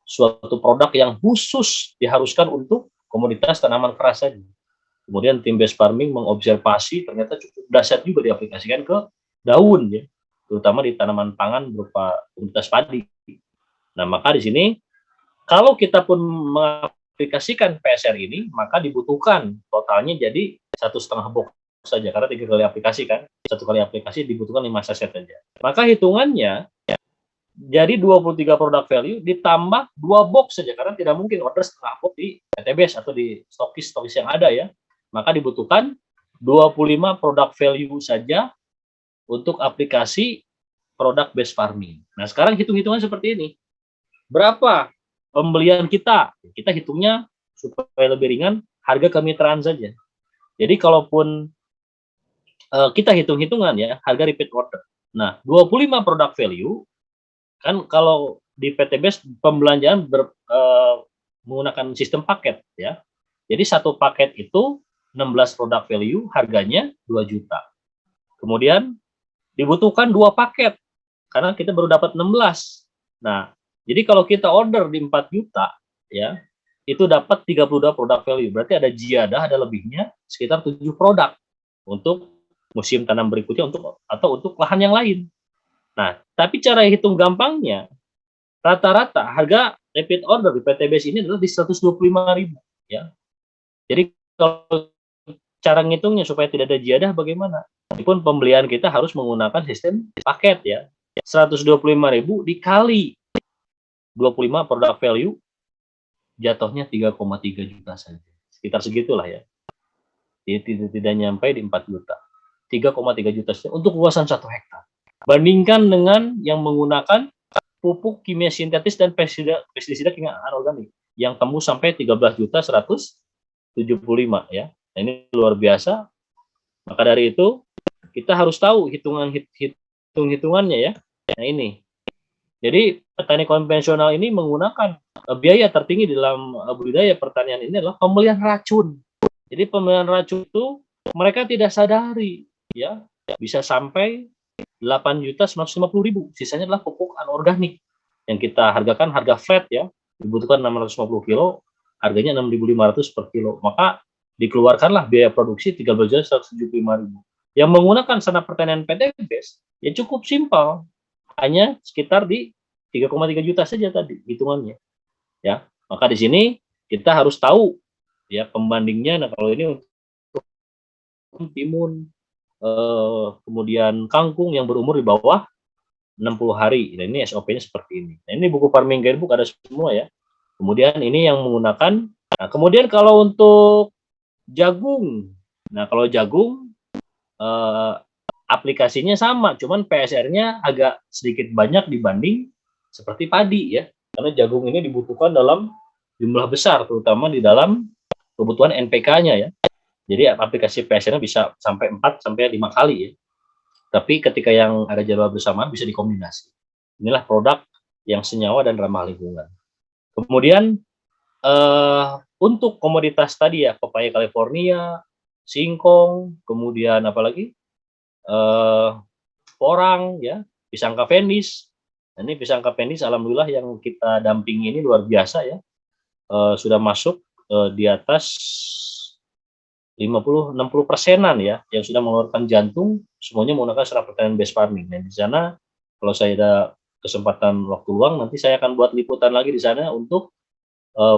suatu produk yang khusus diharuskan untuk komoditas tanaman keras saja. Kemudian tim base farming mengobservasi ternyata cukup dahsyat juga diaplikasikan ke daun ya, terutama di tanaman pangan berupa komoditas padi. Nah, maka di sini kalau kita pun mengaplikasikan PSR ini, maka dibutuhkan totalnya jadi 1,5 box saja karena 3 kali aplikasi kan. 1 kali aplikasi dibutuhkan 5 saset saja. Maka hitungannya jadi 23 produk value ditambah 2 box saja karena tidak mungkin order setengah box di PTBS atau di stokis yang ada ya. Maka dibutuhkan 25 produk value saja untuk aplikasi produk base farming. Nah, sekarang hitung-hitungan seperti ini. Berapa pembelian kita? Kita hitungnya supaya lebih ringan, harga kemitraan saja. Jadi kalaupun kita hitung-hitungan ya, harga repeat order. Nah, 25 produk value, kan kalau di PTBS pembelanjaan menggunakan sistem paket ya. Jadi satu paket itu 16 produk value, harganya 2 juta. Kemudian dibutuhkan 2 paket, karena kita baru dapat 16. Nah, jadi kalau kita order di 4 juta, ya, itu dapat 32 produk value. Berarti ada ziyadah, ada lebihnya, sekitar 7 produk untuk musim tanam berikutnya atau untuk lahan yang lain. Nah, tapi cara hitung gampangnya, rata-rata harga repeat order di PTBS ini adalah di 125.000. Ya. Jadi kalau cara ngitungnya supaya tidak ada ziyadah bagaimana? Meskipun pembelian kita harus menggunakan sistem paket ya. 125.000 dikali 25 produk value jatuhnya 3,3 juta saja. Sekitar segitulah ya. Jadi tidak nyampe di 4 juta. 3,3 juta saja untuk luasan 1 hektar. Bandingkan dengan yang menggunakan pupuk kimia sintetis dan pestisida kimia anorganik yang tembus sampai 13.175 ya. Nah, ini luar biasa. Maka dari itu kita harus tahu hitungannya ya. Nah, ini. Jadi petani konvensional ini menggunakan biaya tertinggi dalam budidaya pertanian ini adalah pembelian racun. Jadi pembelian racun itu mereka tidak sadari ya, bisa sampai 8.950.000. Sisanya adalah pupuk anorganik yang kita hargakan harga flat ya, dibutuhkan 650 kilo, harganya 6.500 per kilo. Maka dikeluarkanlah biaya produksi 13.175.000. Yang menggunakan sanad pertanian PTBS ya cukup simpel, hanya sekitar di 3,3 juta saja tadi hitungannya. Ya, maka di sini kita harus tahu ya pembandingnya. Nah, kalau ini untuk timun, kemudian kangkung yang berumur di bawah 60 hari. Nah, ini SOP-nya seperti ini. Nah, ini buku Farming Guidebook ada semua ya. Kemudian ini yang menggunakan. Nah, kemudian kalau untuk jagung. Nah, kalau jagung aplikasinya sama, cuman PSR-nya agak sedikit banyak dibanding seperti padi ya. Karena jagung ini dibutuhkan dalam jumlah besar, terutama di dalam kebutuhan NPK-nya ya. Jadi aplikasi PSR-nya bisa sampai 4 sampai 5 kali ya. Tapi ketika yang ada jadwal bersamaan bisa dikombinasi. Inilah produk yang senyawa dan ramah lingkungan. Kemudian untuk komoditas tadi ya, pepaya California, singkong, kemudian apalagi porang ya, pisang Cavendish. Nah, ini pisang Cavendish alhamdulillah yang kita dampingi ini luar biasa ya. Sudah masuk di atas 50-60%-an ya, yang sudah mengeluarkan jantung, semuanya menggunakan serat pertanian base farming. Nah, di sana kalau saya ada kesempatan waktu luang, nanti saya akan buat liputan lagi di sana untuk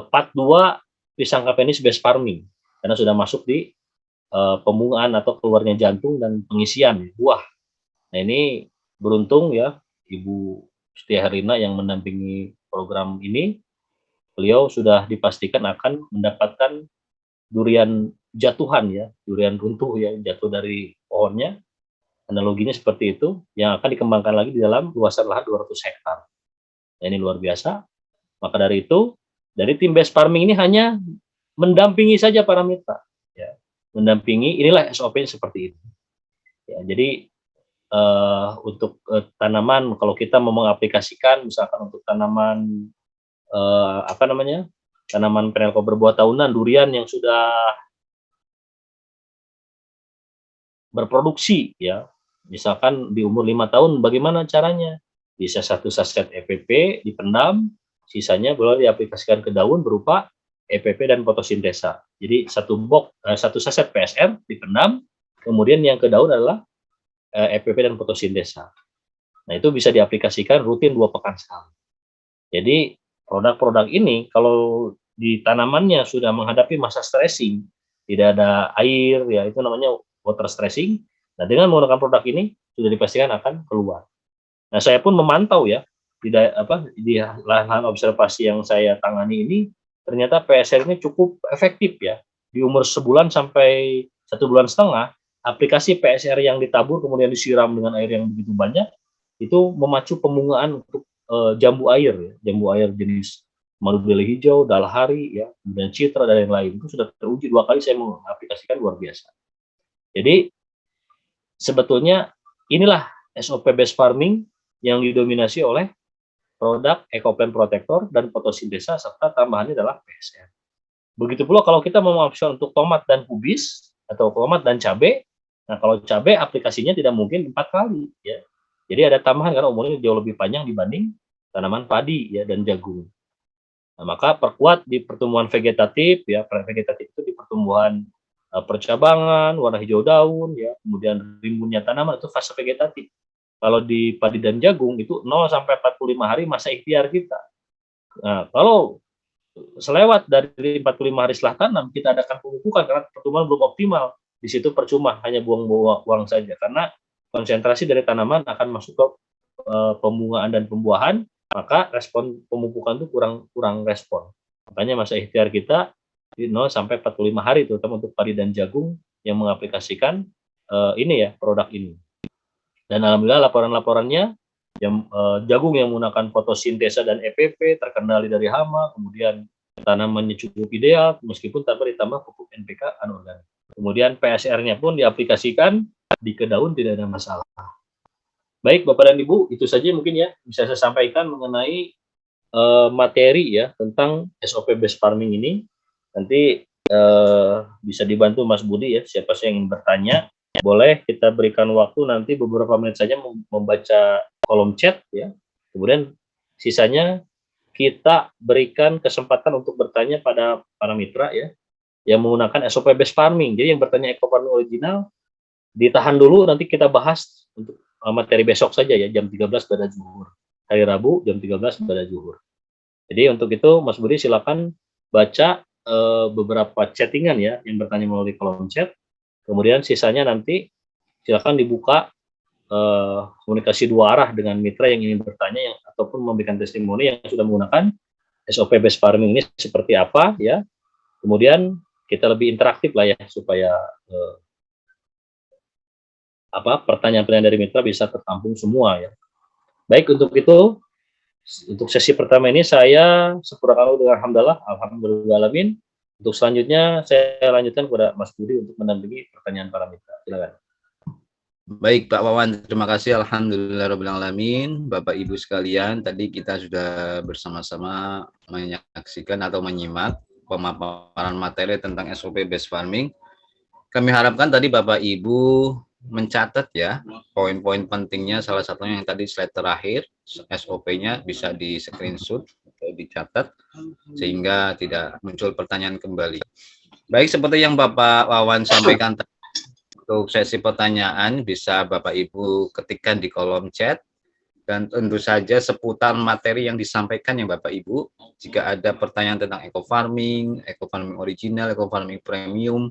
part 2 pisang Cavendish base farming, karena sudah masuk di pembungaan atau keluarnya jantung dan pengisian buah. Nah, ini beruntung ya, Ibu Setia Herlina yang mendampingi program ini, beliau sudah dipastikan akan mendapatkan durian jatuhan ya, durian runtuh ya, jatuh dari pohonnya. Analoginya seperti itu, yang akan dikembangkan lagi di dalam luasan lahan 200 hektar. Nah, ini luar biasa. Maka dari itu, dari tim base farming ini hanya mendampingi saja para mitra. Ya. Mendampingi, inilah SOP seperti itu. Ya, jadi untuk tanaman, kalau kita mau mengaplikasikan, misalkan untuk tanaman tanaman penelko berbuah tahunan, durian yang sudah berproduksi, ya, misalkan di umur 5 tahun, bagaimana caranya? Bisa 1 saset EPP dipendam, sisanya boleh diaplikasikan ke daun berupa EPP dan fotosintesa. Jadi 1 saset PSR dipendam, kemudian yang ke daun adalah EPP dan fotosintesa. Nah, itu bisa diaplikasikan rutin 2 pekan sekali. Jadi produk-produk ini kalau di tanamannya sudah menghadapi masa stressing, tidak ada air, ya itu namanya water stressing. Nah, dengan menggunakan produk ini sudah dipastikan akan keluar. Nah, saya pun memantau ya di lahan observasi yang saya tangani ini, ternyata PSR ini cukup efektif ya. Di umur sebulan sampai 1,5 bulan, aplikasi PSR yang ditabur kemudian disiram dengan air yang begitu banyak itu memacu pembungaan untuk jambu air, ya. Jambu air jenis madu beli hijau, dalahari, ya, kemudian citra dan lain-lain itu sudah teruji 2 kali saya mengaplikasikan, luar biasa. Jadi sebetulnya inilah SOP base farming yang didominasi oleh produk Ecoplant Protector dan fotosintesa serta tambahannya adalah PSR. Begitu pula kalau kita mau mengaplikasikan untuk tomat dan kubis atau tomat dan cabai. Nah, kalau cabai aplikasinya tidak mungkin 4 kali, ya. Jadi ada tambahan karena umurnya jauh lebih panjang dibanding tanaman padi, ya, dan jagung. Nah, maka perkuat di pertumbuhan vegetatif, ya. Vegetatif itu di pertumbuhan percabangan, warna hijau daun, ya, kemudian rimbunnya tanaman itu fase vegetatif. Kalau di padi dan jagung itu 0 sampai 45 hari masa ikhtiar kita. Nah, kalau selewat dari 45 hari setelah tanam, kita adakan pemupukan karena pertumbuhan belum optimal. Di situ percuma, hanya buang-buang uang saja, karena konsentrasi dari tanaman akan masuk ke pembungaan dan pembuahan, maka respon pemupukan itu kurang respon. Makanya masa ikhtiar kita di 0 sampai 45 hari, terutama untuk padi dan jagung yang mengaplikasikan ini ya, produk ini. Dan alhamdulillah laporan-laporannya yang jagung yang menggunakan fotosintesa dan EPP terkendali dari hama, kemudian tanamannya cukup ideal meskipun tanpa ditambah pupuk NPK anorganik. Kemudian PSR-nya pun diaplikasikan di ke daun, tidak ada masalah. Baik Bapak dan Ibu, itu saja mungkin ya bisa saya sampaikan mengenai materi ya tentang SOP base farming ini. Nanti bisa dibantu Mas Budi ya, siapa sih yang ingin bertanya, boleh kita berikan waktu nanti beberapa menit saja membaca kolom chat ya. Kemudian sisanya kita berikan kesempatan untuk bertanya pada para mitra ya yang menggunakan SOP base farming. Jadi yang bertanya eco farming original ditahan dulu, nanti kita bahas untuk materi besok saja ya, jam 13 pada zuhur. Hari Rabu jam 13 pada zuhur. Jadi untuk itu Mas Budi silakan baca beberapa chattingan ya yang bertanya melalui kolom chat. Kemudian sisanya nanti silakan dibuka komunikasi 2 arah dengan mitra yang ingin bertanya yang ataupun memberikan testimoni yang sudah menggunakan SOP base farming ini seperti apa ya. Kemudian kita lebih interaktif lah ya supaya pertanyaan-pertanyaan dari mitra bisa tertampung semua ya. Baik, untuk itu untuk sesi pertama ini saya sepurwakarta dengan alhamdulillahirrahmanirrahim. Untuk selanjutnya saya lanjutkan kepada Mas Budi untuk mendampingi pertanyaan para mitra. Silakan. Baik Pak Wawan, terima kasih. Alhamdulillahirrahmanirrahim. Bapak Ibu sekalian, tadi kita sudah bersama-sama menyaksikan atau menyimak pemaparan materi tentang SOP base farming. Kami harapkan tadi Bapak Ibu mencatat ya poin-poin pentingnya, salah satunya yang tadi slide terakhir, SOP-nya bisa di screenshot atau dicatat sehingga tidak muncul pertanyaan kembali. Baik, seperti yang Bapak Wawan sampaikan tadi, untuk sesi pertanyaan bisa Bapak Ibu ketikkan di kolom chat, dan tentu saja seputar materi yang disampaikan ya Bapak Ibu. Jika ada pertanyaan tentang eco farming original, eco farming premium,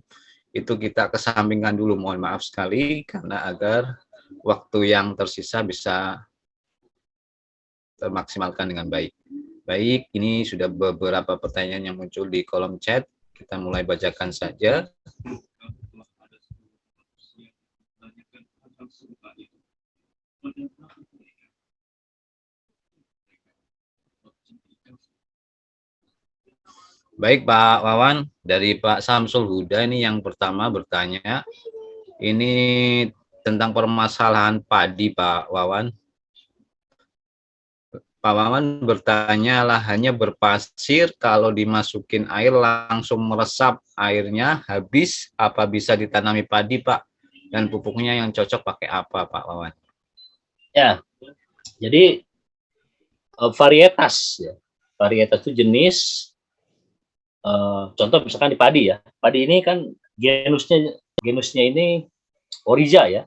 itu kita kesampingkan dulu, mohon maaf sekali, karena agar waktu yang tersisa bisa termaksimalkan dengan baik. Baik, ini sudah beberapa pertanyaan yang muncul di kolom chat, kita mulai bacakan saja. Baik Pak Wawan, dari Pak Samsul Huda ini yang pertama bertanya, ini tentang permasalahan padi Pak Wawan. Pak Wawan bertanya, lahannya berpasir, kalau dimasukin air langsung meresap, airnya habis, apa bisa ditanami padi Pak? Dan pupuknya yang cocok pakai apa Pak Wawan? Ya, jadi varietas ya. Varietas itu jenis, contoh misalkan di padi ya. Padi ini kan genusnya ini Oriza ya.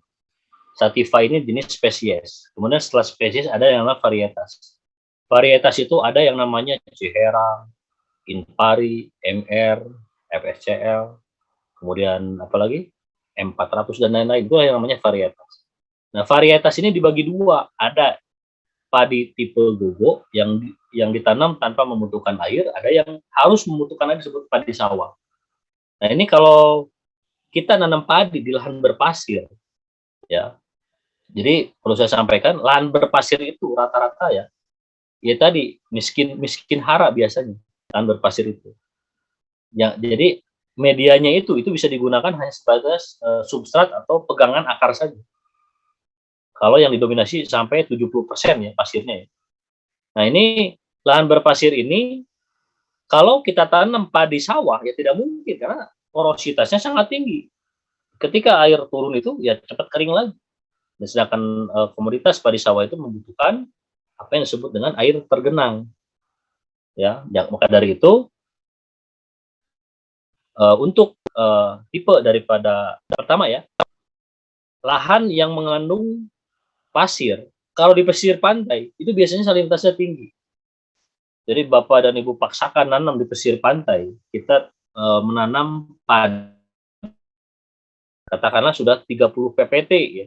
Sativa ini jenis spesies. Kemudian setelah spesies ada yang namanya varietas. Varietas itu ada yang namanya Cihera, Inpari, MR, FSCL, kemudian apalagi M400 dan lain-lain. Itu yang namanya varietas. Nah, varietas ini dibagi dua. Ada padi tipe gogo yang ditanam tanpa membutuhkan air, ada yang harus membutuhkan air disebut padi sawah. Nah, ini kalau kita nanam padi di lahan berpasir, ya. Jadi perlu saya sampaikan, lahan berpasir itu rata-rata ya tadi miskin hara biasanya lahan berpasir itu. Ya, jadi medianya itu bisa digunakan hanya sebagai substrat atau pegangan akar saja. Kalau yang didominasi sampai 70% ya pasirnya ya. Nah, ini lahan berpasir ini kalau kita tanam padi sawah ya tidak mungkin karena porositasnya sangat tinggi. Ketika air turun itu ya cepat kering lagi. Dan sedangkan komoditas padi sawah itu membutuhkan apa yang disebut dengan air tergenang. Ya, maka dari itu untuk tipe daripada pertama ya, lahan yang mengandung pasir, kalau di pesisir pantai itu biasanya salinitasnya tinggi. Jadi Bapak dan Ibu paksakan nanam di pesisir pantai, kita menanam padi katakanlah sudah 30 ppt ya,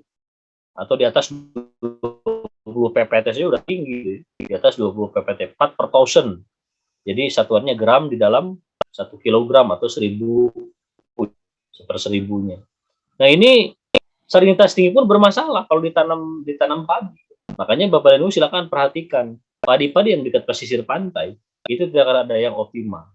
atau di atas 20 ppt saja udah tinggi, di atas 20 ppt, 4 per thousand. Jadi satuannya gram di dalam 1 kilogram atau 1000 per seribunya. Nah, ini salinitas tinggi pun bermasalah kalau ditanam padi. Makanya Bapak dan Ibu silakan perhatikan padi-padi yang dekat pesisir pantai itu tidak akan ada yang optimal.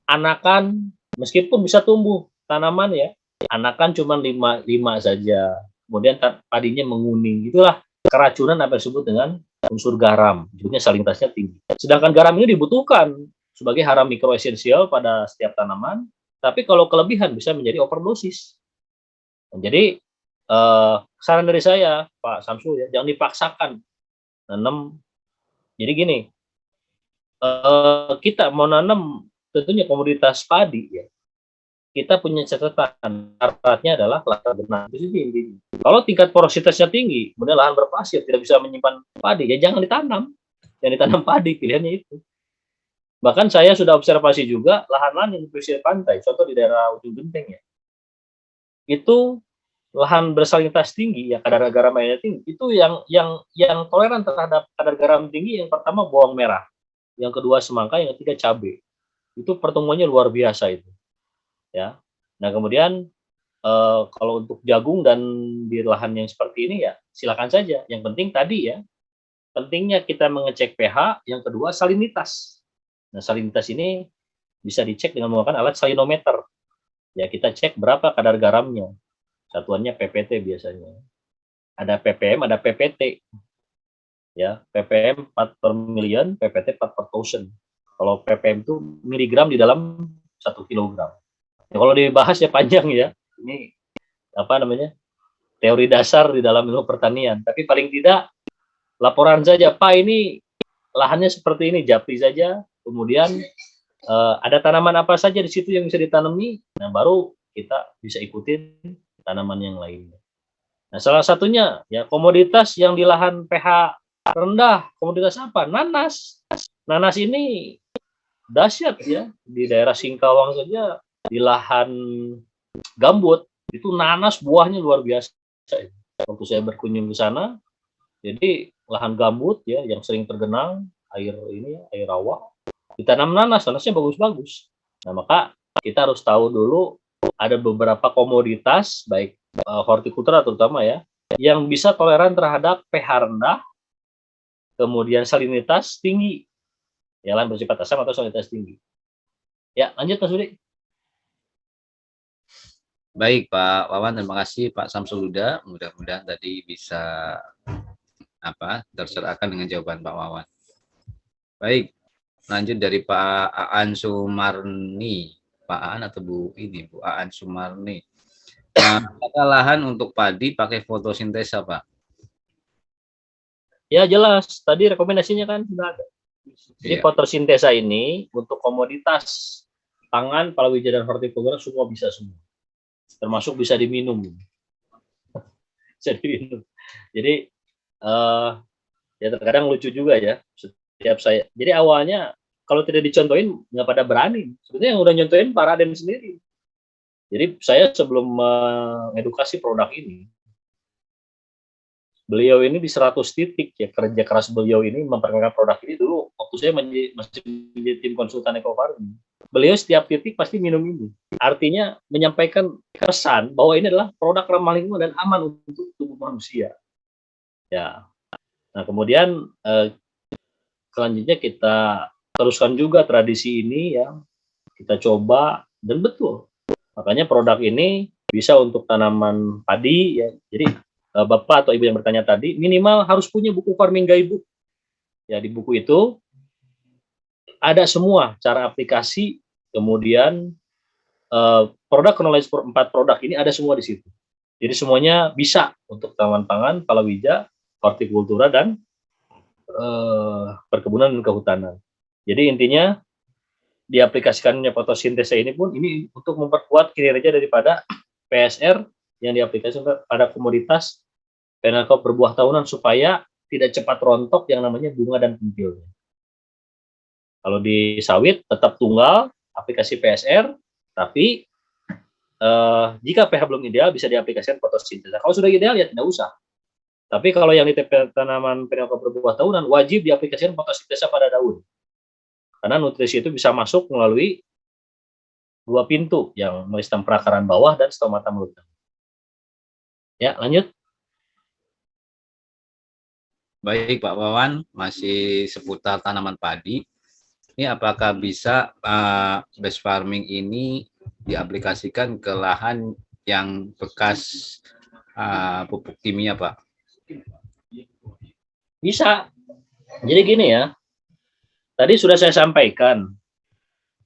Anakan meskipun bisa tumbuh tanaman ya, anakan cuma 5 saja. Kemudian padinya menguning. Itulah keracunan apa yang disebut dengan unsur garam. Jadinya salinitasnya tinggi. Sedangkan garam ini dibutuhkan sebagai hara mikroesensial pada setiap tanaman, tapi kalau kelebihan bisa menjadi overdosis. Jadi saran dari saya Pak Samsul ya, jangan dipaksakan nanam. Jadi gini, kita mau nanam tentunya komoditas padi ya, kita punya catatan, syaratnya adalah lahan tergenang. Kalau tingkat porositasnya tinggi, kemudian lahan berpasir tidak bisa menyimpan padi, ya jangan ditanam padi, pilihannya itu. Bahkan saya sudah observasi juga lahan-lahan yang di pesisir pantai, contoh di daerah Ujung Genteng ya, itu lahan bersalinitas tinggi, ya kadar garam airnya tinggi, itu yang toleran terhadap kadar garam tinggi, yang pertama bawang merah, yang kedua semangka, yang ketiga cabai. Itu pertumbuhannya luar biasa itu. Ya. Nah, kemudian kalau untuk jagung dan di lahan yang seperti ini ya silakan saja. Yang penting tadi ya, pentingnya kita mengecek pH, yang kedua salinitas. Nah, salinitas ini bisa dicek dengan menggunakan alat salinometer. Ya, kita cek berapa kadar garamnya. Satuannya PPT biasanya. Ada ppm, ada PPT. Ya, ppm 4 per million, PPT 4 per thousand. Kalau ppm itu miligram di dalam 1 kilogram. Ya, kalau dibahas ya panjang ya. Ini apa namanya? Teori dasar di dalam ilmu pertanian. Tapi paling tidak laporan saja, Pak ini lahannya seperti ini, japri saja. Kemudian ada tanaman apa saja di situ yang bisa ditanami. Nah, baru kita bisa ikutin tanaman yang lainnya. Nah, salah satunya ya komoditas yang di lahan pH rendah, komoditas apa? Nanas. Nanas ini dahsyat ya, di daerah Singkawang saja, di lahan gambut itu nanas buahnya luar biasa. Waktu saya berkunjung ke sana, jadi lahan gambut ya yang sering tergenang air ini, air rawa, ditanam nanas, nanasnya bagus-bagus. Nah, maka kita harus tahu dulu ada beberapa komoditas baik hortikultura terutama ya yang bisa toleran terhadap pH rendah, kemudian salinitas tinggi, ya lahan bersifat asam atau salinitas tinggi. Ya, lanjut Mas Budi. Baik Pak Wawan, terima kasih Pak Samsul Huda. Mudah-mudahan tadi bisa terserahkan dengan jawaban Pak Wawan. Baik, lanjut dari Pak Aan Sumarni. Pak Aan atau Bu ini, Bu Aan Sumarni. Apakah lahan untuk padi pakai fotosintesa, Pak? Ya jelas, tadi rekomendasinya kan sudah ada. Jadi Iya. fotosintesa ini untuk komoditas pangan, palawija dan hortikultura semua bisa semua. Termasuk bisa diminum. Bisa diminum. Jadi ya terkadang lucu juga ya. Setiap saya. Jadi awalnya kalau tidak dicontohin nggak pada berani. Sebenarnya yang udah nyontohin Pak Raden sendiri. Jadi saya sebelum mengedukasi produk ini, beliau ini di 100 titik ya, kerja keras beliau ini memperkenalkan produk ini dulu waktu saya masih menjadi tim konsultan Eco Farming. Beliau setiap titik pasti minum ini. Artinya menyampaikan kesan bahwa ini adalah produk ramah lingkungan dan aman untuk tubuh manusia. Ya. Nah, kemudian selanjutnya kita teruskan juga tradisi ini ya. Kita coba dan betul. Makanya produk ini bisa untuk tanaman padi ya. Jadi Bapak atau Ibu yang bertanya tadi, minimal harus punya buku Farming Guidebook. Ya, di buku itu ada semua cara aplikasi, kemudian produk knowledge 4 produk ini ada semua di situ. Jadi semuanya bisa untuk tanaman pangan, palawija, hortikultura, dan perkebunan dan kehutanan. Jadi intinya diaplikasikannya fotosintesa ini pun ini untuk memperkuat kinerja daripada PSR yang diaplikasikan pada komoditas panel crop berbuah tahunan supaya tidak cepat rontok yang namanya bunga dan pentilnya. Kalau di sawit tetap tunggal aplikasi PSR, tapi jika pH belum ideal bisa diaplikasikan fotosintesa. Kalau sudah ideal ya tidak usah. Tapi kalau yang di tanaman panel crop berbuah tahunan wajib diaplikasikan fotosintesa pada daun. Karena nutrisi itu bisa masuk melalui 2 pintu yang sistem perakaran bawah dan stomata mulut. Ya, lanjut. Baik Pak Wawan, masih seputar tanaman padi. Ini apakah bisa base farming ini diaplikasikan ke lahan yang bekas pupuk kimia, Pak? Bisa. Jadi gini ya, tadi sudah saya sampaikan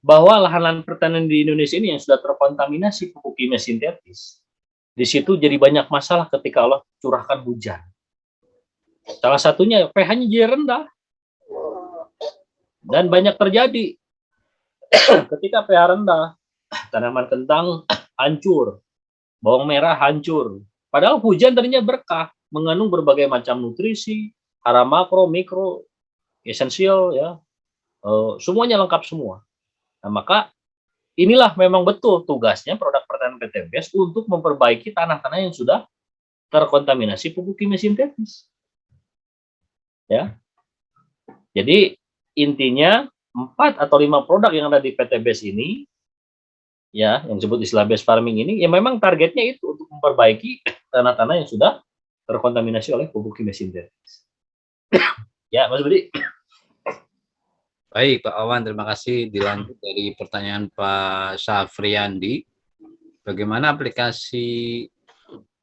bahwa lahan-lahan pertanian di Indonesia ini yang sudah terkontaminasi pupuk kimia sintetis, di situ jadi banyak masalah ketika Allah curahkan hujan. Salah satunya pH-nya jadi rendah. Dan banyak terjadi ketika pH rendah, tanaman kentang hancur, bawang merah hancur. Padahal hujan tadinya berkah, mengandung berbagai macam nutrisi, hara makro, mikro, esensial ya, semuanya lengkap semua. Nah, maka inilah memang betul tugasnya produk pertanian PTBS untuk memperbaiki tanah-tanah yang sudah terkontaminasi pupuk kimia sintetis. Ya. Jadi intinya 4 atau 5 produk yang ada di PTBS ini ya, yang disebut istilah base farming ini ya memang targetnya itu untuk memperbaiki tanah-tanah yang sudah terkontaminasi oleh pupuk kimia sintetis. Ya, Mas Budi. Baik, Pak Awan, terima kasih. Dilanjut dari pertanyaan Pak Syafriandi. Bagaimana aplikasi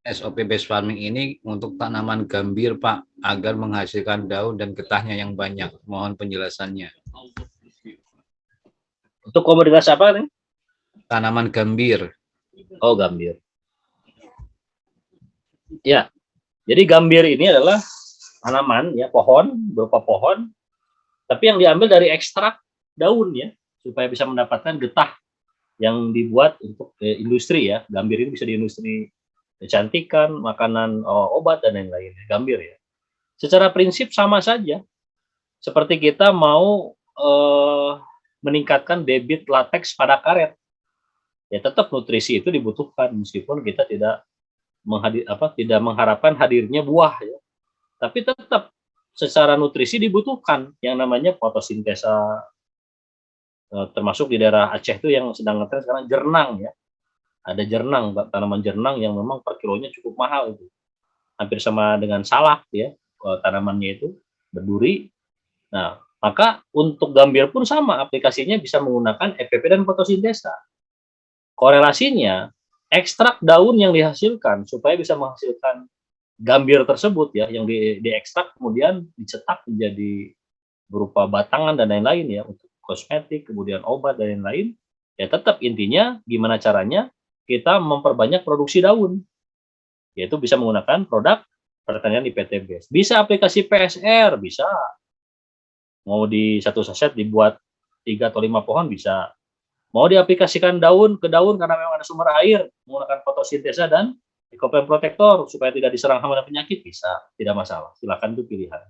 SOP base farming ini untuk tanaman gambir, Pak, agar menghasilkan daun dan getahnya yang banyak? Mohon penjelasannya. Untuk komoditas apa nih? Tanaman gambir. Oh, gambir. Ya, jadi gambir ini adalah tanaman ya, pohon, berupa pohon, tapi yang diambil dari ekstrak daun ya, supaya bisa mendapatkan getah yang dibuat untuk industri ya. Gambir ini bisa di industri kecantikan, makanan, obat dan lain-lain. Gambir ya. Secara prinsip sama saja. Seperti kita mau meningkatkan debit latex pada karet. Ya tetap nutrisi itu dibutuhkan meskipun kita tidak mengharapkan hadirnya buah ya. Tapi tetap secara nutrisi dibutuhkan yang namanya fotosintesa, termasuk di daerah Aceh itu yang sedang ngetren sekarang jernang ya. Ada jernang, tanaman jernang yang memang per kilonya cukup mahal itu. Hampir sama dengan salak ya, tanamannya itu berduri. Nah, Maka untuk gambir pun sama, aplikasinya bisa menggunakan EPP dan fotosintesa. Korelasinya, ekstrak daun yang dihasilkan supaya bisa menghasilkan gambir tersebut ya, yang diekstrak kemudian dicetak menjadi berupa batangan dan lain-lain ya, untuk kosmetik, kemudian obat dan lain-lain, ya tetap intinya gimana caranya kita memperbanyak produksi daun, yaitu bisa menggunakan produk pertanian IPTBS. Bisa aplikasi PSR, bisa. Mau di satu saset dibuat 3 atau 5 pohon bisa. Mau diaplikasikan daun ke daun karena memang ada sumber air, menggunakan fotosintesa dan Ecoplan Protector supaya tidak diserang hama dan penyakit, bisa, tidak masalah. Silakan, itu pilihan.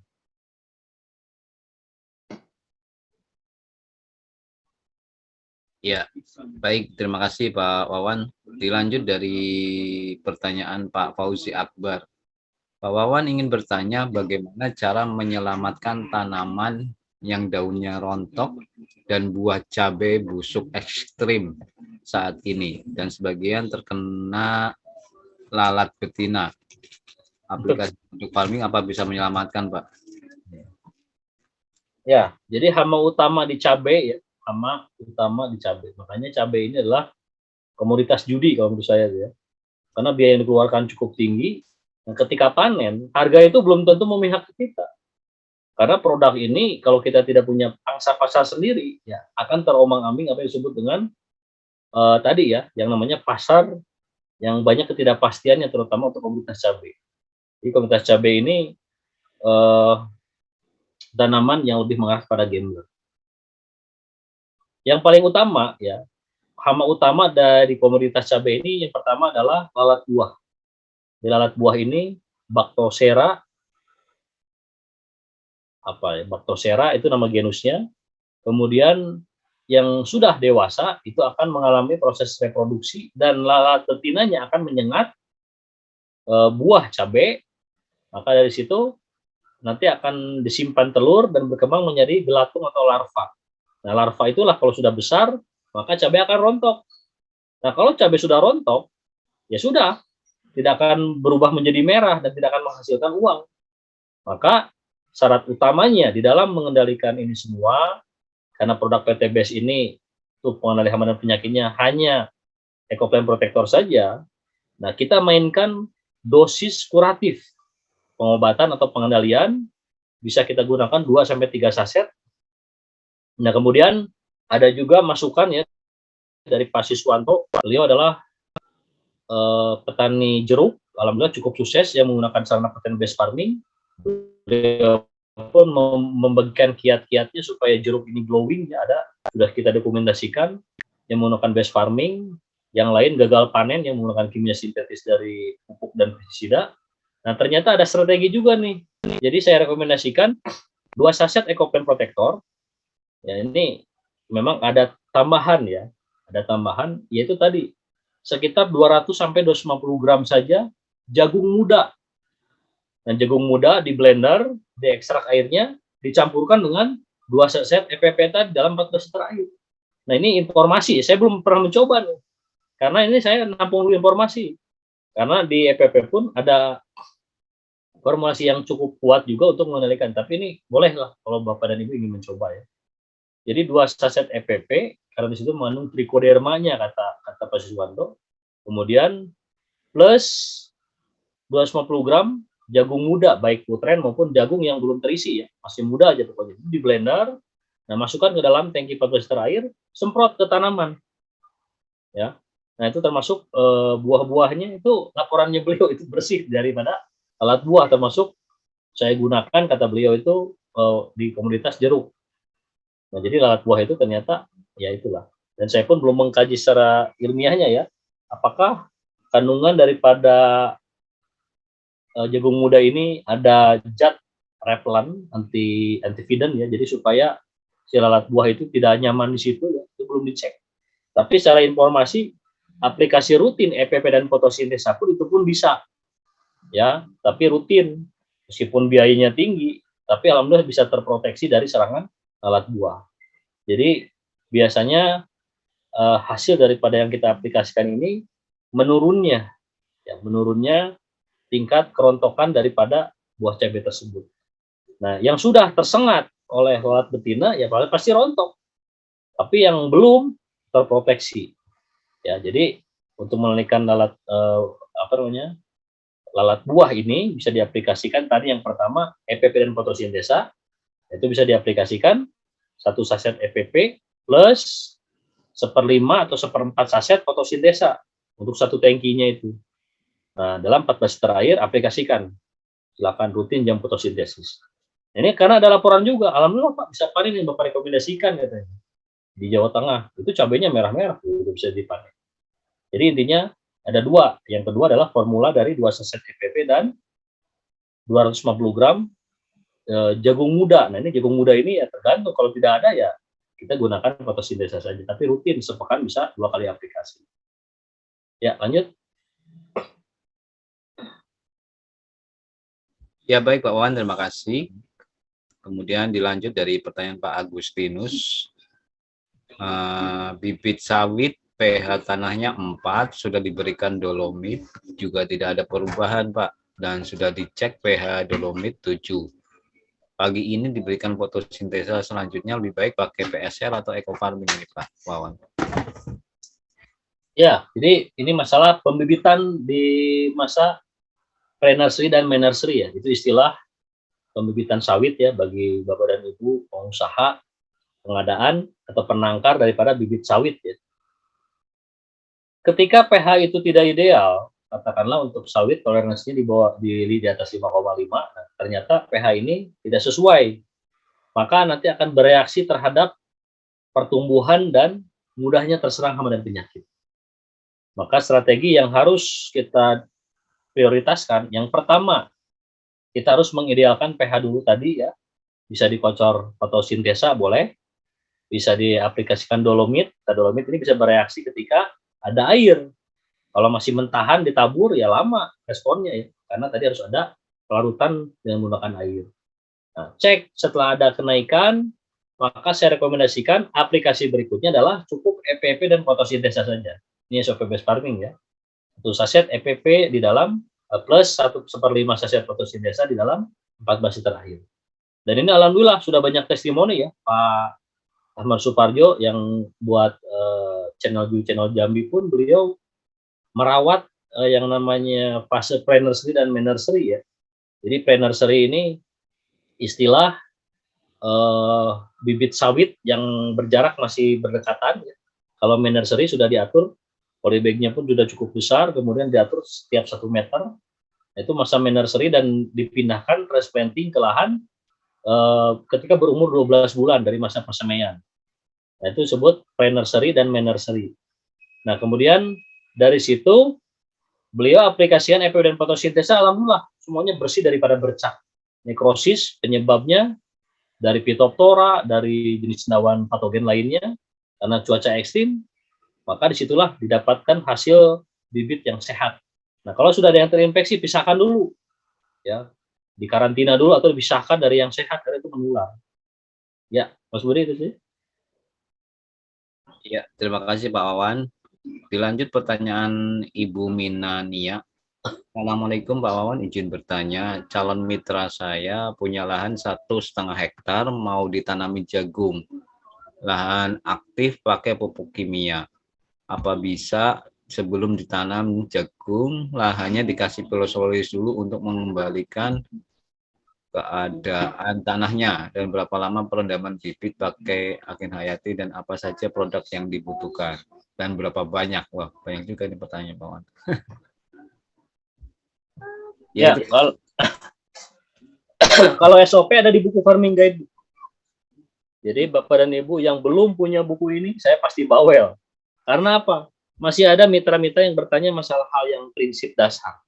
Ya, baik. Terima kasih Pak Wawan. Dilanjut dari pertanyaan Pak Fauzi Akbar. Pak Wawan ingin bertanya bagaimana cara menyelamatkan tanaman yang daunnya rontok dan buah cabai busuk ekstrim saat ini dan sebagian terkena lalat betina. Aplikasi untuk farming apa bisa menyelamatkan, Pak? Ya, jadi hama utama di cabai ya, hama utama di cabai. Makanya cabai ini adalah komoditas judi kalau menurut saya ya. Karena biaya yang dikeluarkan cukup tinggi, dan ketika panen, harga itu belum tentu memihak ke kita. Karena produk ini kalau kita tidak punya pangsa pasar sendiri, ya akan terombang-ambing apa yang disebut dengan tadi ya, yang namanya pasar yang banyak ketidakpastiannya, terutama untuk komoditas cabai. Jadi komoditas cabai ini tanaman yang lebih mengarah pada gambler. Yang paling utama ya, hama utama dari komoditas cabai ini yang pertama adalah lalat buah. Di lalat buah ini Bactocera Bactocera itu nama genusnya. Kemudian yang sudah dewasa itu akan mengalami proses reproduksi dan lalat betinanya akan menyengat buah cabai. Maka dari situ nanti akan disimpan telur dan berkembang menjadi belatung atau larva. Nah, larva itulah kalau sudah besar, maka cabai akan rontok. Nah, kalau cabai sudah rontok, ya sudah, tidak akan berubah menjadi merah dan tidak akan menghasilkan uang. Maka syarat utamanya di dalam mengendalikan ini semua, karena produk PTBS ini untuk pengendali hama dan penyakitnya hanya Ecoplan Protector saja, nah kita mainkan dosis kuratif pengobatan atau pengendalian, bisa kita gunakan 2-3 saset. Nah kemudian ada juga masukan ya dari Pak Siswanto, beliau adalah petani jeruk, alhamdulillah cukup sukses yang menggunakan sarana pertanian based farming. Beliau pun membagikan kiat-kiatnya supaya jeruk ini glowing, ya ada, sudah kita dokumentasikan yang menggunakan based farming, yang lain gagal panen yang menggunakan kimia sintetis dari pupuk dan pestisida. Nah ternyata ada strategi juga nih, jadi saya rekomendasikan 2 saset Ecoplan Protector. Ya ini memang ada tambahan ya, ada tambahan yaitu tadi sekitar 200-250 gram saja jagung muda. Dan jagung muda di blender, diekstrak airnya, dicampurkan dengan 2 saset EPP tadi dalam 14 liter air. Nah ini informasi, saya belum pernah mencoba nih, karena ini saya nampung dulu informasi. Karena di EPP pun ada formulasi yang cukup kuat juga untuk mengendalikan, tapi ini bolehlah kalau Bapak dan Ibu ingin mencoba ya. Jadi 2 saset EPP, karena di situ mengandung trichodermanya kata Pak Siswanto. Kemudian plus 250 gram jagung muda, baik putren maupun jagung yang belum terisi ya, masih muda aja pokoknya. Di blender, nah masukkan ke dalam tangki 14 liter air, semprot ke tanaman. Ya. Nah, itu termasuk buah-buahnya itu laporannya beliau itu bersih daripada alat buah, termasuk saya gunakan kata beliau itu di komunitas jeruk. Nah, jadi lalat buah itu ternyata ya itulah. Dan saya pun belum mengkaji secara ilmiahnya ya, apakah kandungan daripada jagung muda ini ada zat repellent, antividan ya, jadi supaya si lalat buah itu tidak nyaman di situ ya, itu belum dicek. Tapi secara informasi aplikasi rutin EPP dan fotosintesa pun itu pun bisa ya, tapi rutin meskipun biayanya tinggi, tapi alhamdulillah bisa terproteksi dari serangan lalat buah. Jadi biasanya hasil daripada yang kita aplikasikan ini menurunnya tingkat kerontokan daripada buah cabai tersebut. Nah, yang sudah tersengat oleh lalat betina, ya pasti rontok. Tapi yang belum terproteksi, ya. Jadi untuk menelitikan lalat lalat buah ini bisa diaplikasikan tadi yang pertama EPP dan fotosintesa, itu bisa diaplikasikan 1 saset EPP plus 1/5 atau 1/4 saset fotosintesa untuk 1 tangkinya itu. Nah, dalam 14 terakhir aplikasikan. Silakan rutin jam fotosintesis. Ini karena ada laporan juga, alhamdulillah Pak bisa panen yang Bapak rekomendasikan katanya. Di Jawa Tengah, itu cabenya merah-merah, udah bisa dipanen. Jadi intinya ada 2. Yang kedua adalah formula dari 2 saset EPP dan 250 gram jagung muda. Nah, ini jagung muda ini ya tergantung, kalau tidak ada ya kita gunakan fotosintesa saja, tapi rutin sepekan bisa 2 kali aplikasi. Ya, lanjut. Ya baik Pak Wawan, terima kasih. Kemudian dilanjut dari pertanyaan Pak Agustinus. Bibit sawit pH tanahnya 4, sudah diberikan dolomit, juga tidak ada perubahan Pak, dan sudah dicek pH dolomit 7. Pagi ini diberikan fotosintesa, selanjutnya lebih baik pakai PSL atau eco farming ini Pak Wawan? Ya, jadi ini masalah pembibitan di masa pre-nursery dan main-nursery ya. Itu istilah pembibitan sawit ya bagi Bapak dan Ibu pengusaha pengadaan atau penangkar daripada bibit sawit ya. Ketika pH itu tidak ideal, katakanlah untuk sawit toleransinya di atas 5,5, nah, ternyata pH ini tidak sesuai, maka nanti akan bereaksi terhadap pertumbuhan dan mudahnya terserang hama dan penyakit. Maka strategi yang harus kita prioritaskan, yang pertama, kita harus mengidealkan pH dulu tadi ya, bisa dikocor fotosintesa boleh, bisa diaplikasikan dolomit. Nah, dolomit ini bisa bereaksi ketika ada air. Kalau masih mentahan ditabur ya lama responnya ya, karena tadi harus ada pelarutan dengan menggunakan air. Nah, cek setelah ada kenaikan, maka saya rekomendasikan aplikasi berikutnya adalah cukup EPP dan fotosintesa saja. Ini SOP based farming ya. 1 saset EPP di dalam plus 1/1 saset fotosintesa di dalam 14 liter air. Dan ini alhamdulillah sudah banyak testimoni ya, Pak Ahmad Suparjo yang buat channel Jambi pun beliau merawat yang namanya fase pre-nursery dan main-nursery ya. Jadi pre-nursery ini istilah bibit sawit yang berjarak masih berdekatan ya. Kalau main-nursery sudah diatur, polybagnya pun sudah cukup besar, kemudian diatur setiap 1 meter. Itu masa main-nursery dan dipindahkan transplanting ke lahan ketika berumur 12 bulan dari masa persemaian. Nah, itu disebut pre-nursery dan main-nursery. Nah, kemudian dari situ beliau aplikasikan EPO dan fotosintesa, alhamdulillah semuanya bersih daripada bercak. Nekrosis penyebabnya dari Phytophthora, dari jenis sendawan patogen lainnya, karena cuaca ekstrim, maka disitulah didapatkan hasil bibit yang sehat. Nah, kalau sudah ada yang terinfeksi, pisahkan dulu, ya, dikarantina dulu atau dipisahkan dari yang sehat karena itu menular. Ya, Mas Budi itu sih. Ya, terima kasih Pak Wawan. Dilanjut pertanyaan Ibu Minania. Assalamualaikum Pak Wawan, izin bertanya, calon mitra saya punya lahan 1,5 hektar mau ditanami jagung. Lahan aktif pakai pupuk kimia. Apa bisa sebelum ditanam jagung, lahannya dikasih pilosolis dulu untuk mengembalikan keadaan tanahnya, dan berapa lama perendaman bibit pakai agen hayati, dan apa saja produk yang dibutuhkan, dan berapa banyak? Wah, banyak juga ini pertanyaan Pak Wan. Ya, kalau SOP ada di buku Farming Guide. Jadi Bapak dan Ibu yang belum punya buku ini, saya pasti bawel. Karena apa? Masih ada mitra-mitra yang bertanya masalah hal yang prinsip dasar.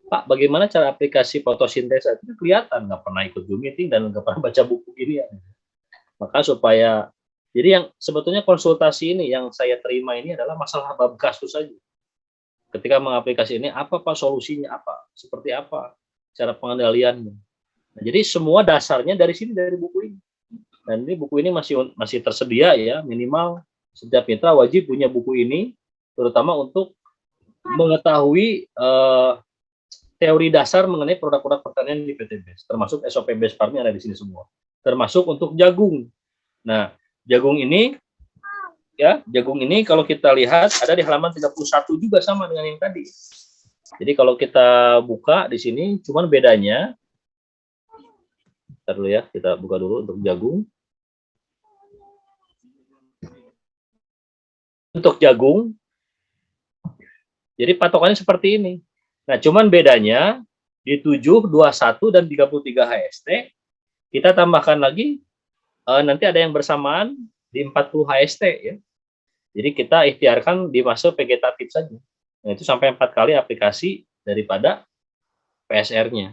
Pak, bagaimana cara aplikasi fotosintesa? Itu kelihatan, nggak pernah ikut Zoom meeting dan nggak pernah baca buku ini. Ya. Maka supaya, jadi yang sebetulnya konsultasi ini yang saya terima ini adalah masalah bab kasus saja. Ketika mengaplikasi ini, apa Pak solusinya, apa? Seperti apa cara pengendaliannya? Nah, jadi semua dasarnya dari sini, dari buku ini. Dan ini buku ini masih tersedia ya, minimal setiap mitra wajib punya buku ini, terutama untuk mengetahui teori dasar mengenai produk-produk pertanian di PT BES, termasuk SOP BES Farming ada di sini semua. termasuk untuk jagung. Nah, jagung ini kalau kita lihat ada di halaman 31 juga sama dengan yang tadi. Jadi kalau kita buka di sini, cuman bedanya, ntar dulu ya, kita buka dulu untuk jagung. Untuk jagung, jadi patokannya seperti ini. Nah, cuman bedanya di 7, 21, dan 33 HST, kita tambahkan lagi, nanti ada yang bersamaan di 40 HST ya. Jadi kita ikhtiarkan di fase vegetatif saja. Nah, itu sampai 4 kali aplikasi daripada PSR-nya.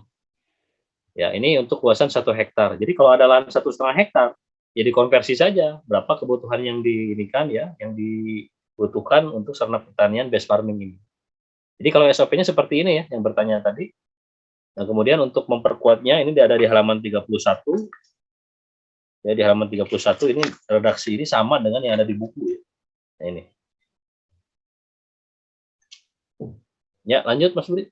Ya, ini untuk luasan 1 hektar. Jadi kalau ada lahan 1,5 hektar, jadi konversi saja berapa kebutuhan yang diinginkan ya, yang dibutuhkan untuk sarana pertanian base farming ini. Jadi kalau SOP-nya seperti ini ya, yang bertanya tadi. Nah, kemudian untuk memperkuatnya, ini ada di halaman 31. Ya, di halaman 31 ini redaksi ini sama dengan yang ada di buku ya. Nah, ini. Ya, lanjut Mas Budi.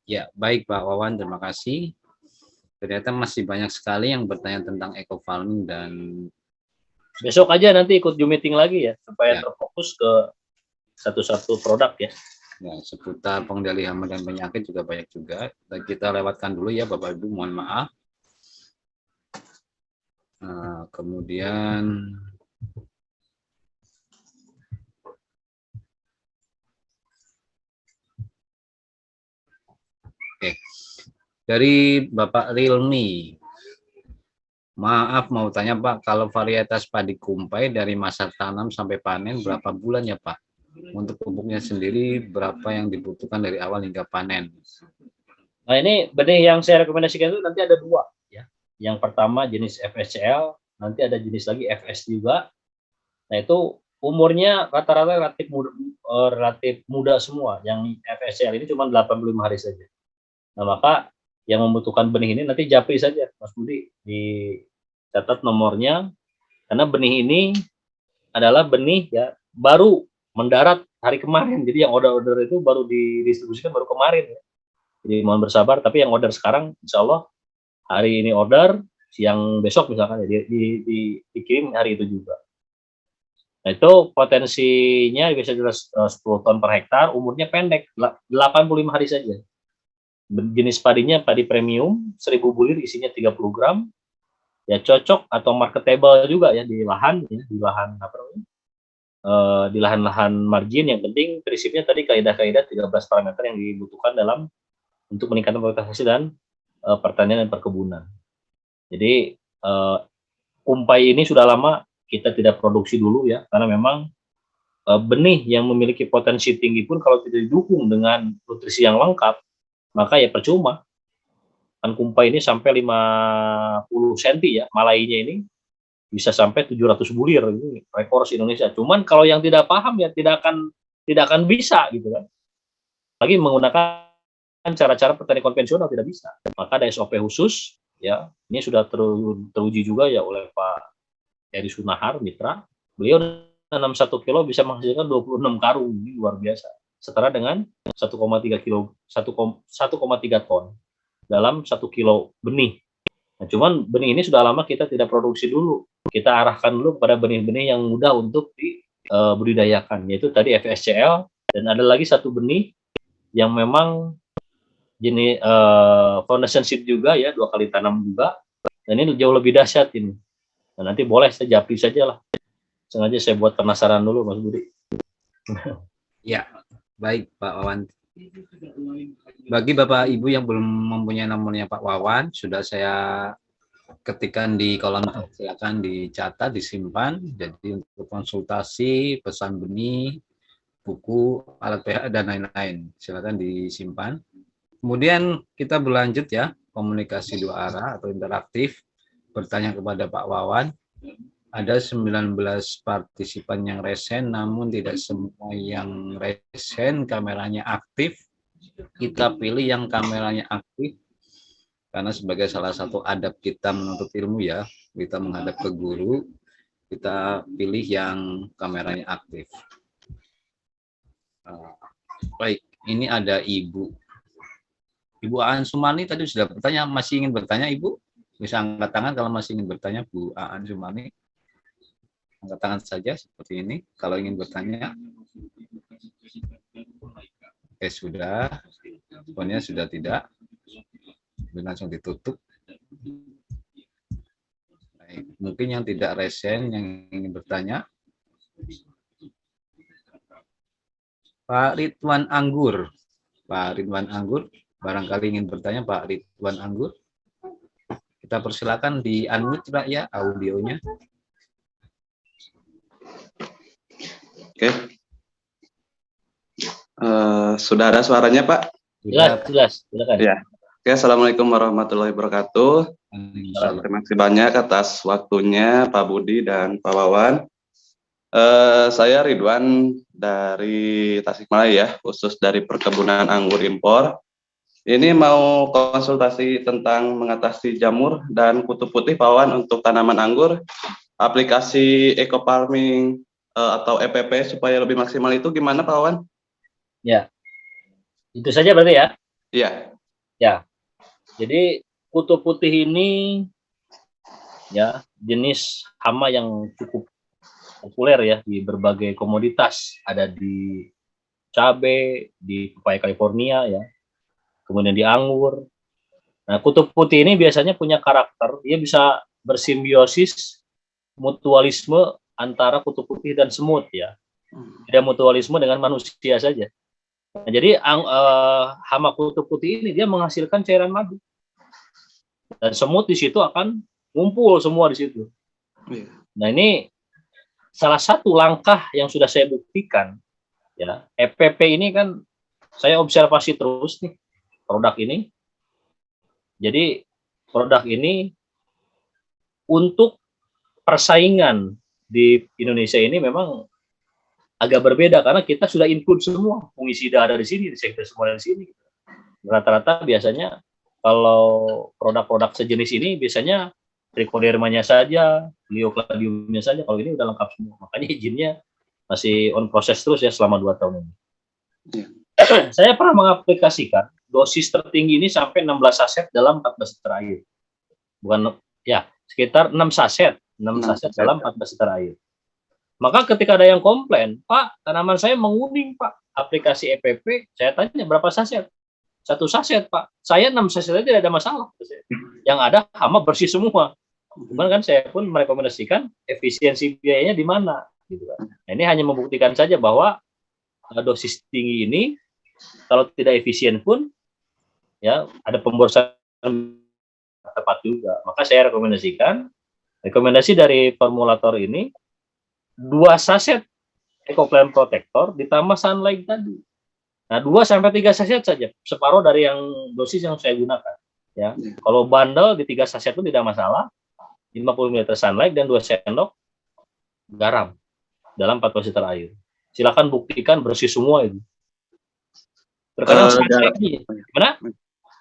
Ya, baik Pak Wawan, terima kasih. Ternyata masih banyak sekali yang bertanya tentang eco farming dan Besok aja nanti ikut Zoom meeting lagi ya, supaya ya, terfokus ke satu-satu produk ya. ya, seputar pengendalian hama dan penyakit juga banyak juga. Dan kita lewatkan dulu ya Bapak Ibu, mohon maaf. Kemudian oke. Dari Bapak Rilmi, maaf mau tanya Pak, kalau varietas padi kumpai dari masa tanam sampai panen berapa bulan ya Pak? Untuk pupuknya sendiri berapa yang dibutuhkan dari awal hingga panen? Nah, ini benih yang saya rekomendasikan itu nanti ada 2 ya. Yang pertama jenis FSCL, nanti ada jenis lagi FS juga. Nah, itu umurnya rata-rata relatif muda semua. Yang FSCL ini cuma 85 hari saja. Nah, maka yang membutuhkan benih ini nanti japri saja Mas Budi, dicatat nomornya, karena benih ini adalah benih ya baru mendarat hari kemarin. Jadi yang order-order itu baru didistribusikan baru kemarin ya. Jadi mohon bersabar, tapi yang order sekarang insya Allah hari ini order, siang besok misalkan ya, dikirim hari itu juga. Nah, itu potensinya bisa jelas 10 ton per hektar, umurnya pendek, 85 hari saja. Jenis padinya padi premium, 1000 bulir isinya 30 gram, ya cocok atau marketable juga ya di lahan ya, di lahan apa namanya, di lahan-lahan margin. Yang penting prinsipnya tadi kaidah-kaidah 13 parameter yang dibutuhkan dalam untuk meningkatkan kualitas hasil dan pertanian dan perkebunan. Jadi kumpai ini sudah lama kita tidak produksi dulu ya, karena memang benih yang memiliki potensi tinggi pun kalau tidak didukung dengan nutrisi yang lengkap, maka ya percuma. Kan kumpai ini sampai 50 cm ya, malainya ini bisa sampai 700 bulir, ini rekor di Indonesia. Cuman kalau yang tidak paham ya tidak akan bisa gitu kan. Lagi menggunakan cara-cara petani konvensional tidak bisa. Maka ada SOP khusus ya. Ini sudah teruji juga ya oleh Pak Eri Sunahar Mitra. Beliau nanam 1 kilo bisa menghasilkan 26 karung, ini luar biasa. Setara dengan 1,3 kilo 1,3 ton dalam 1 kilo benih. Nah, cuman benih ini sudah lama kita tidak produksi dulu. Kita arahkan dulu pada benih-benih yang mudah untuk dibudidayakan, yaitu tadi FSCL, dan ada lagi satu benih yang memang jenis foundation seed juga ya, 2 kali tanam juga, dan ini jauh lebih dahsyat ini. Nah, nanti boleh saya japri saja lah, sengaja saya buat penasaran dulu Mas Budi. Ya, baik Pak Wawan. Bagi Bapak Ibu yang belum mempunyai nomornya Pak Wawan, sudah saya ketikkan di kolom, silakan dicatat, disimpan. Jadi untuk konsultasi, pesan benih, buku, alat pH dan lain-lain, silakan disimpan. Kemudian kita berlanjut ya, komunikasi 2 arah atau interaktif, bertanya kepada Pak Wawan. Ada 19 partisipan yang resen, namun tidak semua yang resen kameranya aktif. Kita pilih yang kameranya aktif, karena sebagai salah satu adab kita menuntut ilmu ya, kita menghadap ke guru, kita pilih yang kameranya aktif. Baik, ini ada Ibu Aan Sumani tadi sudah bertanya, masih ingin bertanya Ibu? Bisa angkat tangan kalau masih ingin bertanya, Bu Aan Sumami. Angkat tangan saja seperti ini kalau ingin bertanya. Oke, sudah. Responnya sudah tidak. Langsung ditutup. Baik. Mungkin yang tidak resen yang ingin bertanya. Pak Ridwan Anggur. Pak Ridwan Anggur, barangkali ingin bertanya Pak Ridwan Anggur. Kita persilakan di unmute Pak ya audionya. Oke. Sudah ada suaranya Pak? Jelas, silakan. Ya. Oke, Assalamualaikum warahmatullahi wabarakatuh. Terima kasih banyak atas waktunya Pak Budi dan Pak Wawan. Saya Ridwan dari Tasikmalaya ya, khusus dari perkebunan anggur impor. Ini mau konsultasi tentang mengatasi jamur dan kutu putih Pak Wawan untuk tanaman anggur. Aplikasi eco farming atau EPP supaya lebih maksimal itu gimana Pak Wawan? Ya, itu saja berarti ya. Iya. Ya, jadi kutu putih ini ya jenis hama yang cukup populer ya di berbagai komoditas. Ada di cabai, di pepaya California ya, kemudian di anggur. Nah, kutu putih ini biasanya punya karakter, dia bisa bersimbiosis mutualisme antara kutu putih dan semut ya. Tidak mutualisme dengan manusia saja. Nah, jadi hama kutu putih ini dia menghasilkan cairan madu. Dan semut di situ akan ngumpul semua di situ. Nah, ini salah satu langkah yang sudah saya buktikan ya. EPP ini kan saya observasi terus nih produk ini. Jadi produk ini untuk persaingan di Indonesia ini memang agak berbeda karena kita sudah include semua, fungisida ada di sini, insektisida semua ada di sini. Rata-rata biasanya kalau produk-produk sejenis ini biasanya trichodermanya saja, liocladiumnya saja, kalau ini udah lengkap semua. Makanya izinnya masih on proses terus ya selama 2 tahun ini. Ya. Saya pernah mengaplikasikan dosis tertinggi ini sampai 16 saset dalam 14 liter air. Bukan ya, sekitar 6 saset dalam 14 liter air. Maka ketika ada yang komplain, Pak, tanaman saya menguning, Pak. Aplikasi EPP, saya tanya berapa saset? 1 saset, Pak. Saya 6 saset aja tidak ada masalah. Yang ada hama bersih semua. Cuman kan saya pun merekomendasikan efisiensi biayanya di mana, gitu kan. Nah, ini hanya membuktikan saja bahwa dosis tinggi ini kalau tidak efisien pun ya ada pemborosan tepat juga. Maka saya rekomendasi dari formulator ini 2 saset EcoPlan Protector ditambah Sunlight tadi. Nah, 2 sampai 3 saset saja, separuh dari yang dosis yang saya gunakan. Ya, kalau bundle di 3 saset itu tidak masalah. 50 ml Sunlight dan 2 sendok garam dalam 14 liter air. Silakan buktikan bersih semua itu. Terkadang gimana?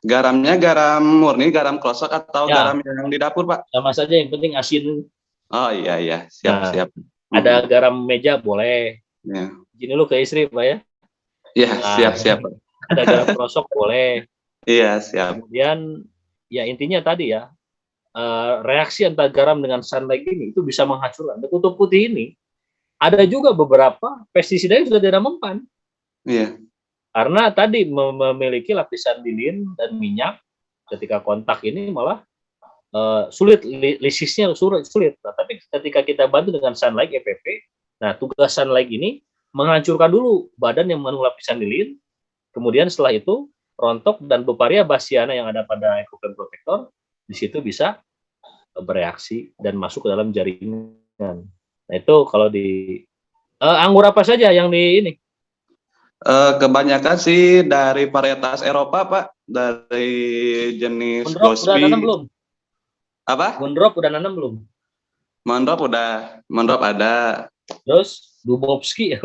Garamnya garam murni, garam klosok atau ya, garam yang di dapur, Pak? Sama saja, yang penting asin. Oh iya, siap. Ada garam meja boleh. Ya. Izin dulu ke istri, Pak ya. Iya, siap. Ada garam klosok boleh. Iya, siap. Kemudian ya intinya tadi ya, reaksi antara garam dengan sunlight ini itu bisa menghancurkan. Kutu putih ini ada juga beberapa pestisida yang sudah tidak mempan. Iya. Karena tadi memiliki lapisan lilin dan minyak, ketika kontak ini malah sulit, lisisnya sulit. Nah, tapi ketika kita bantu dengan Sunlight EPP, nah tugas Sunlight ini menghancurkan dulu badan yang mengandung lapisan lilin, kemudian setelah itu rontok dan Beparia bassiana yang ada pada EcoPlan Protector di situ bisa bereaksi dan masuk ke dalam jaringan. Nah itu kalau di anggur apa saja yang di ini? Kebanyakan sih dari varietas Eropa, Pak, dari jenis Gosby. Udah nanam belum? Apa? Mondrop udah nanam belum? Mondrop ada. Terus Dubovsky.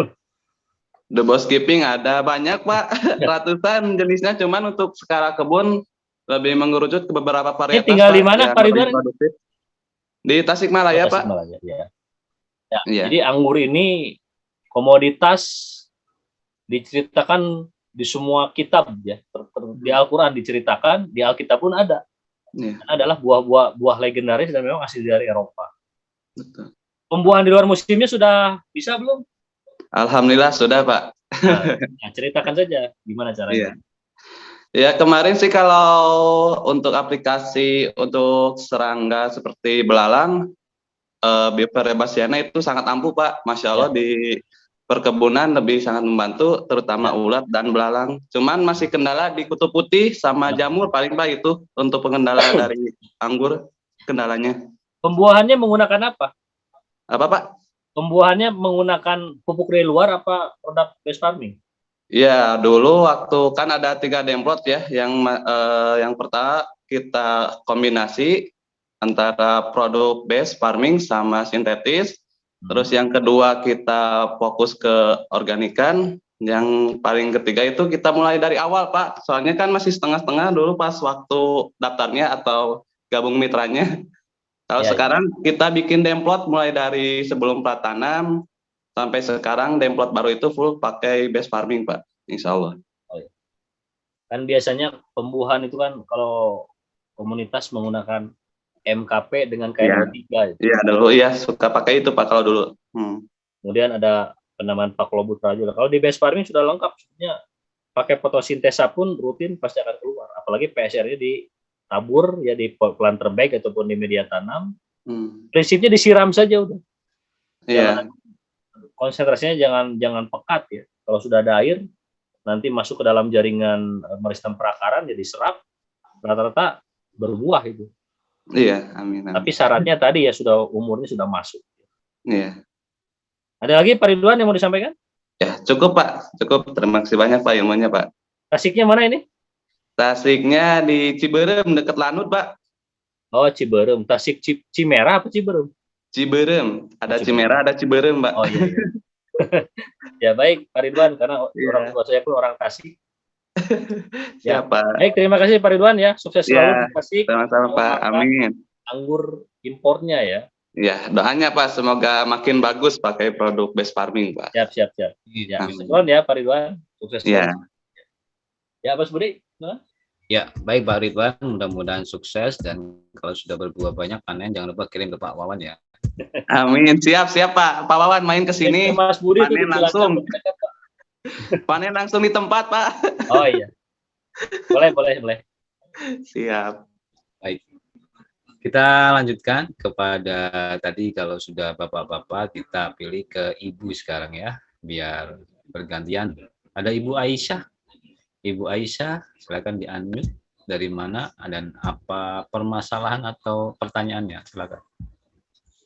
Dubovsky Pink ada banyak, Pak. Ratusan jenisnya, cuman untuk skala kebun lebih mengerucut ke beberapa varietas. Ini tinggal di mana, Pak Ridwan? Di Tasikmalaya, Pak. Ya. Ya. Jadi anggur ini komoditas diceritakan di semua kitab ya. Di Al-Quran diceritakan, di Alkitab pun ada. Iya, adalah buah legendaris dan memang asli dari Eropa. betul. Pembuahan di luar musimnya sudah bisa belum? Alhamdulillah sudah, Pak. Nah, ceritakan saja gimana Iya. caranya. Ya, kemarin sih kalau untuk aplikasi untuk serangga seperti belalang, Beaver Rebasiana itu sangat ampuh, Pak. Masya Allah, di perkebunan lebih sangat membantu, terutama ulat dan belalang. Cuman masih kendala di kutu putih sama jamur, paling Pak itu untuk pengendala dari anggur, kendalanya. Pembuahannya menggunakan apa? Apa, Pak? Pembuahannya menggunakan pupuk dari luar apa produk base farming? Ya, dulu waktu kan ada 3 demplot ya, yang pertama kita kombinasi antara produk base farming sama sintetis. Terus yang kedua kita fokus ke organikan. Yang paling ketiga itu kita mulai dari awal, Pak. Soalnya kan masih setengah-setengah dulu pas waktu daftarnya atau gabung mitranya. Kalau Ya, sekarang kita bikin demplot mulai dari sebelum pratanam sampai sekarang demplot baru itu full pakai base farming, Pak. Insya Allah. kan biasanya pembuahan itu kan kalau komunitas menggunakan MKP dengan KN23. Iya, dulu ya suka pakai itu, Pak, kalau dulu. Kemudian ada penambahan Paklobutra juga. Kalau di base farming sudah lengkap, sebenarnya pakai fotosintesa pun rutin pasti akan keluar. Apalagi PSR-nya ditabur ya di planter bag ataupun di media tanam. Prinsipnya disiram saja udah. Iya. Konsentrasinya jangan pekat ya. Kalau sudah ada air, nanti masuk ke dalam jaringan meristem perakaran jadi serap, rata-rata berbuah itu. Iya, amin. Tapi syaratnya tadi ya sudah umurnya sudah masuk. Iya. Ada lagi Pak Ridwan yang mau disampaikan? Ya, cukup, Pak. Cukup. Terima kasih banyak, Pak, ilmunya, Pak. Tasiknya mana ini? Tasiknya di Ciberem, dekat Lanut, Pak. Oh, Ciberem. Tasik Cimerah apa Ciberem? Ciberem. Ada Ciberem. Cimerah, ada Ciberem, Pak. Oh iya. Ya baik, Pak Ridwan, karena orang tua saya pun orang Tasik. Ya. Siapa? Baik, terima kasih Pak Ridwan ya. Sukses selalu Ya, di Tasik. sama-sama, Pak. Amin. Anggur impornya ya. Ya, doanya, Pak, semoga makin bagus pakai produk base farming, Pak. Siap. Ya, Ridwan ya Pak Ridwan. Sukses Ya. selalu. Ya, Mas Budi. Nah? Ya, baik Pak Ridwan, mudah-mudahan sukses dan kalau sudah berbuah banyak panen jangan lupa kirim ke Pak Wawan ya. Amin. Siap, Pak. Pak Wawan main ke sini. Mas Budi itu Panen langsung. Panen langsung di tempat, Pak. Oh iya. Boleh. Siap. Baik. Kita lanjutkan kepada tadi kalau sudah Bapak-bapak kita pilih ke Ibu sekarang ya, biar bergantian. Ada Ibu Aisyah. Ibu Aisyah, silakan di-unmute. Dari mana dan apa permasalahan atau pertanyaannya? Silakan.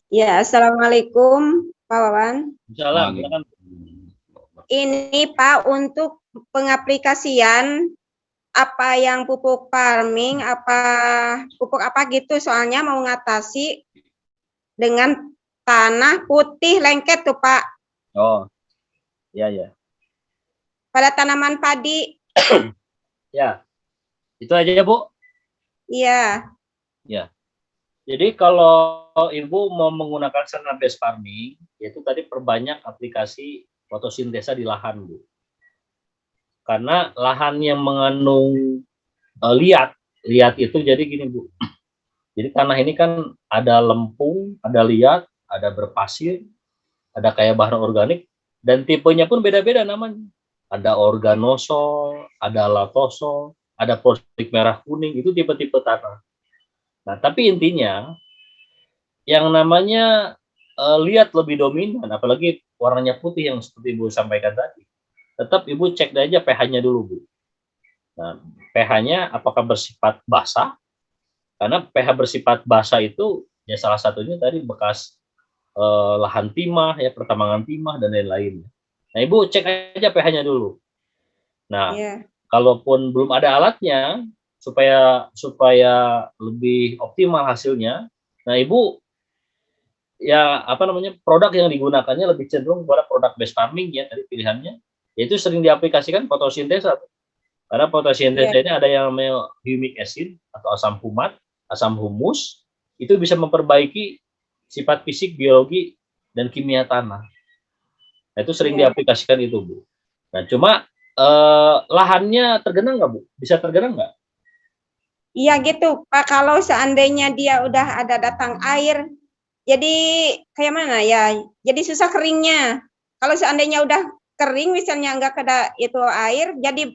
Ya, Assalamualaikum Pak Wawan. Salam. Ini Pak untuk pengaplikasian apa yang pupuk farming, pupuk apa gitu, soalnya mau mengatasi dengan tanah putih lengket tuh Pak. Oh, ya. Pada tanaman padi. Ya, itu aja ya Bu. Iya. Ya. Jadi kalau Ibu mau menggunakan sarana base farming, yaitu tadi perbanyak aplikasi fotosintesa di lahan Bu. Karena lahan yang mengandung liat itu jadi gini Bu. Jadi tanah ini kan ada lempung, ada liat, ada berpasir, ada kayak bahan organik, dan tipenya pun beda-beda namanya. Ada organosol, ada latosol, ada porfik merah kuning, itu tipe-tipe tanah. Nah, tapi intinya yang namanya liat lebih dominan, apalagi warnanya putih yang seperti Ibu sampaikan tadi. Tetap Ibu cek aja pH-nya dulu, Bu. Nah, pH-nya apakah bersifat basah? Karena pH bersifat basah itu ya salah satunya tadi bekas lahan timah, ya pertambangan timah dan lain-lain. Nah, Ibu cek aja pH-nya dulu. Nah, kalaupun belum ada alatnya supaya lebih optimal hasilnya, nah Ibu ya produk yang digunakannya lebih cenderung kepada produk base farming ya tadi pilihannya, yaitu sering diaplikasikan fotosintesa. Karena fotosintesa ini ada yang namanya humic acid atau asam humat, asam humus, itu bisa memperbaiki sifat fisik, biologi, dan kimia tanah. Nah, itu sering diaplikasikan itu, Bu. Nah, cuma lahannya tergenang nggak, Bu? Bisa tergenang nggak? Iya gitu, Pak. Kalau seandainya dia udah ada datang air, jadi kayak mana ya? Jadi susah keringnya. Kalau seandainya udah kering, misalnya nggak ada itu air, jadi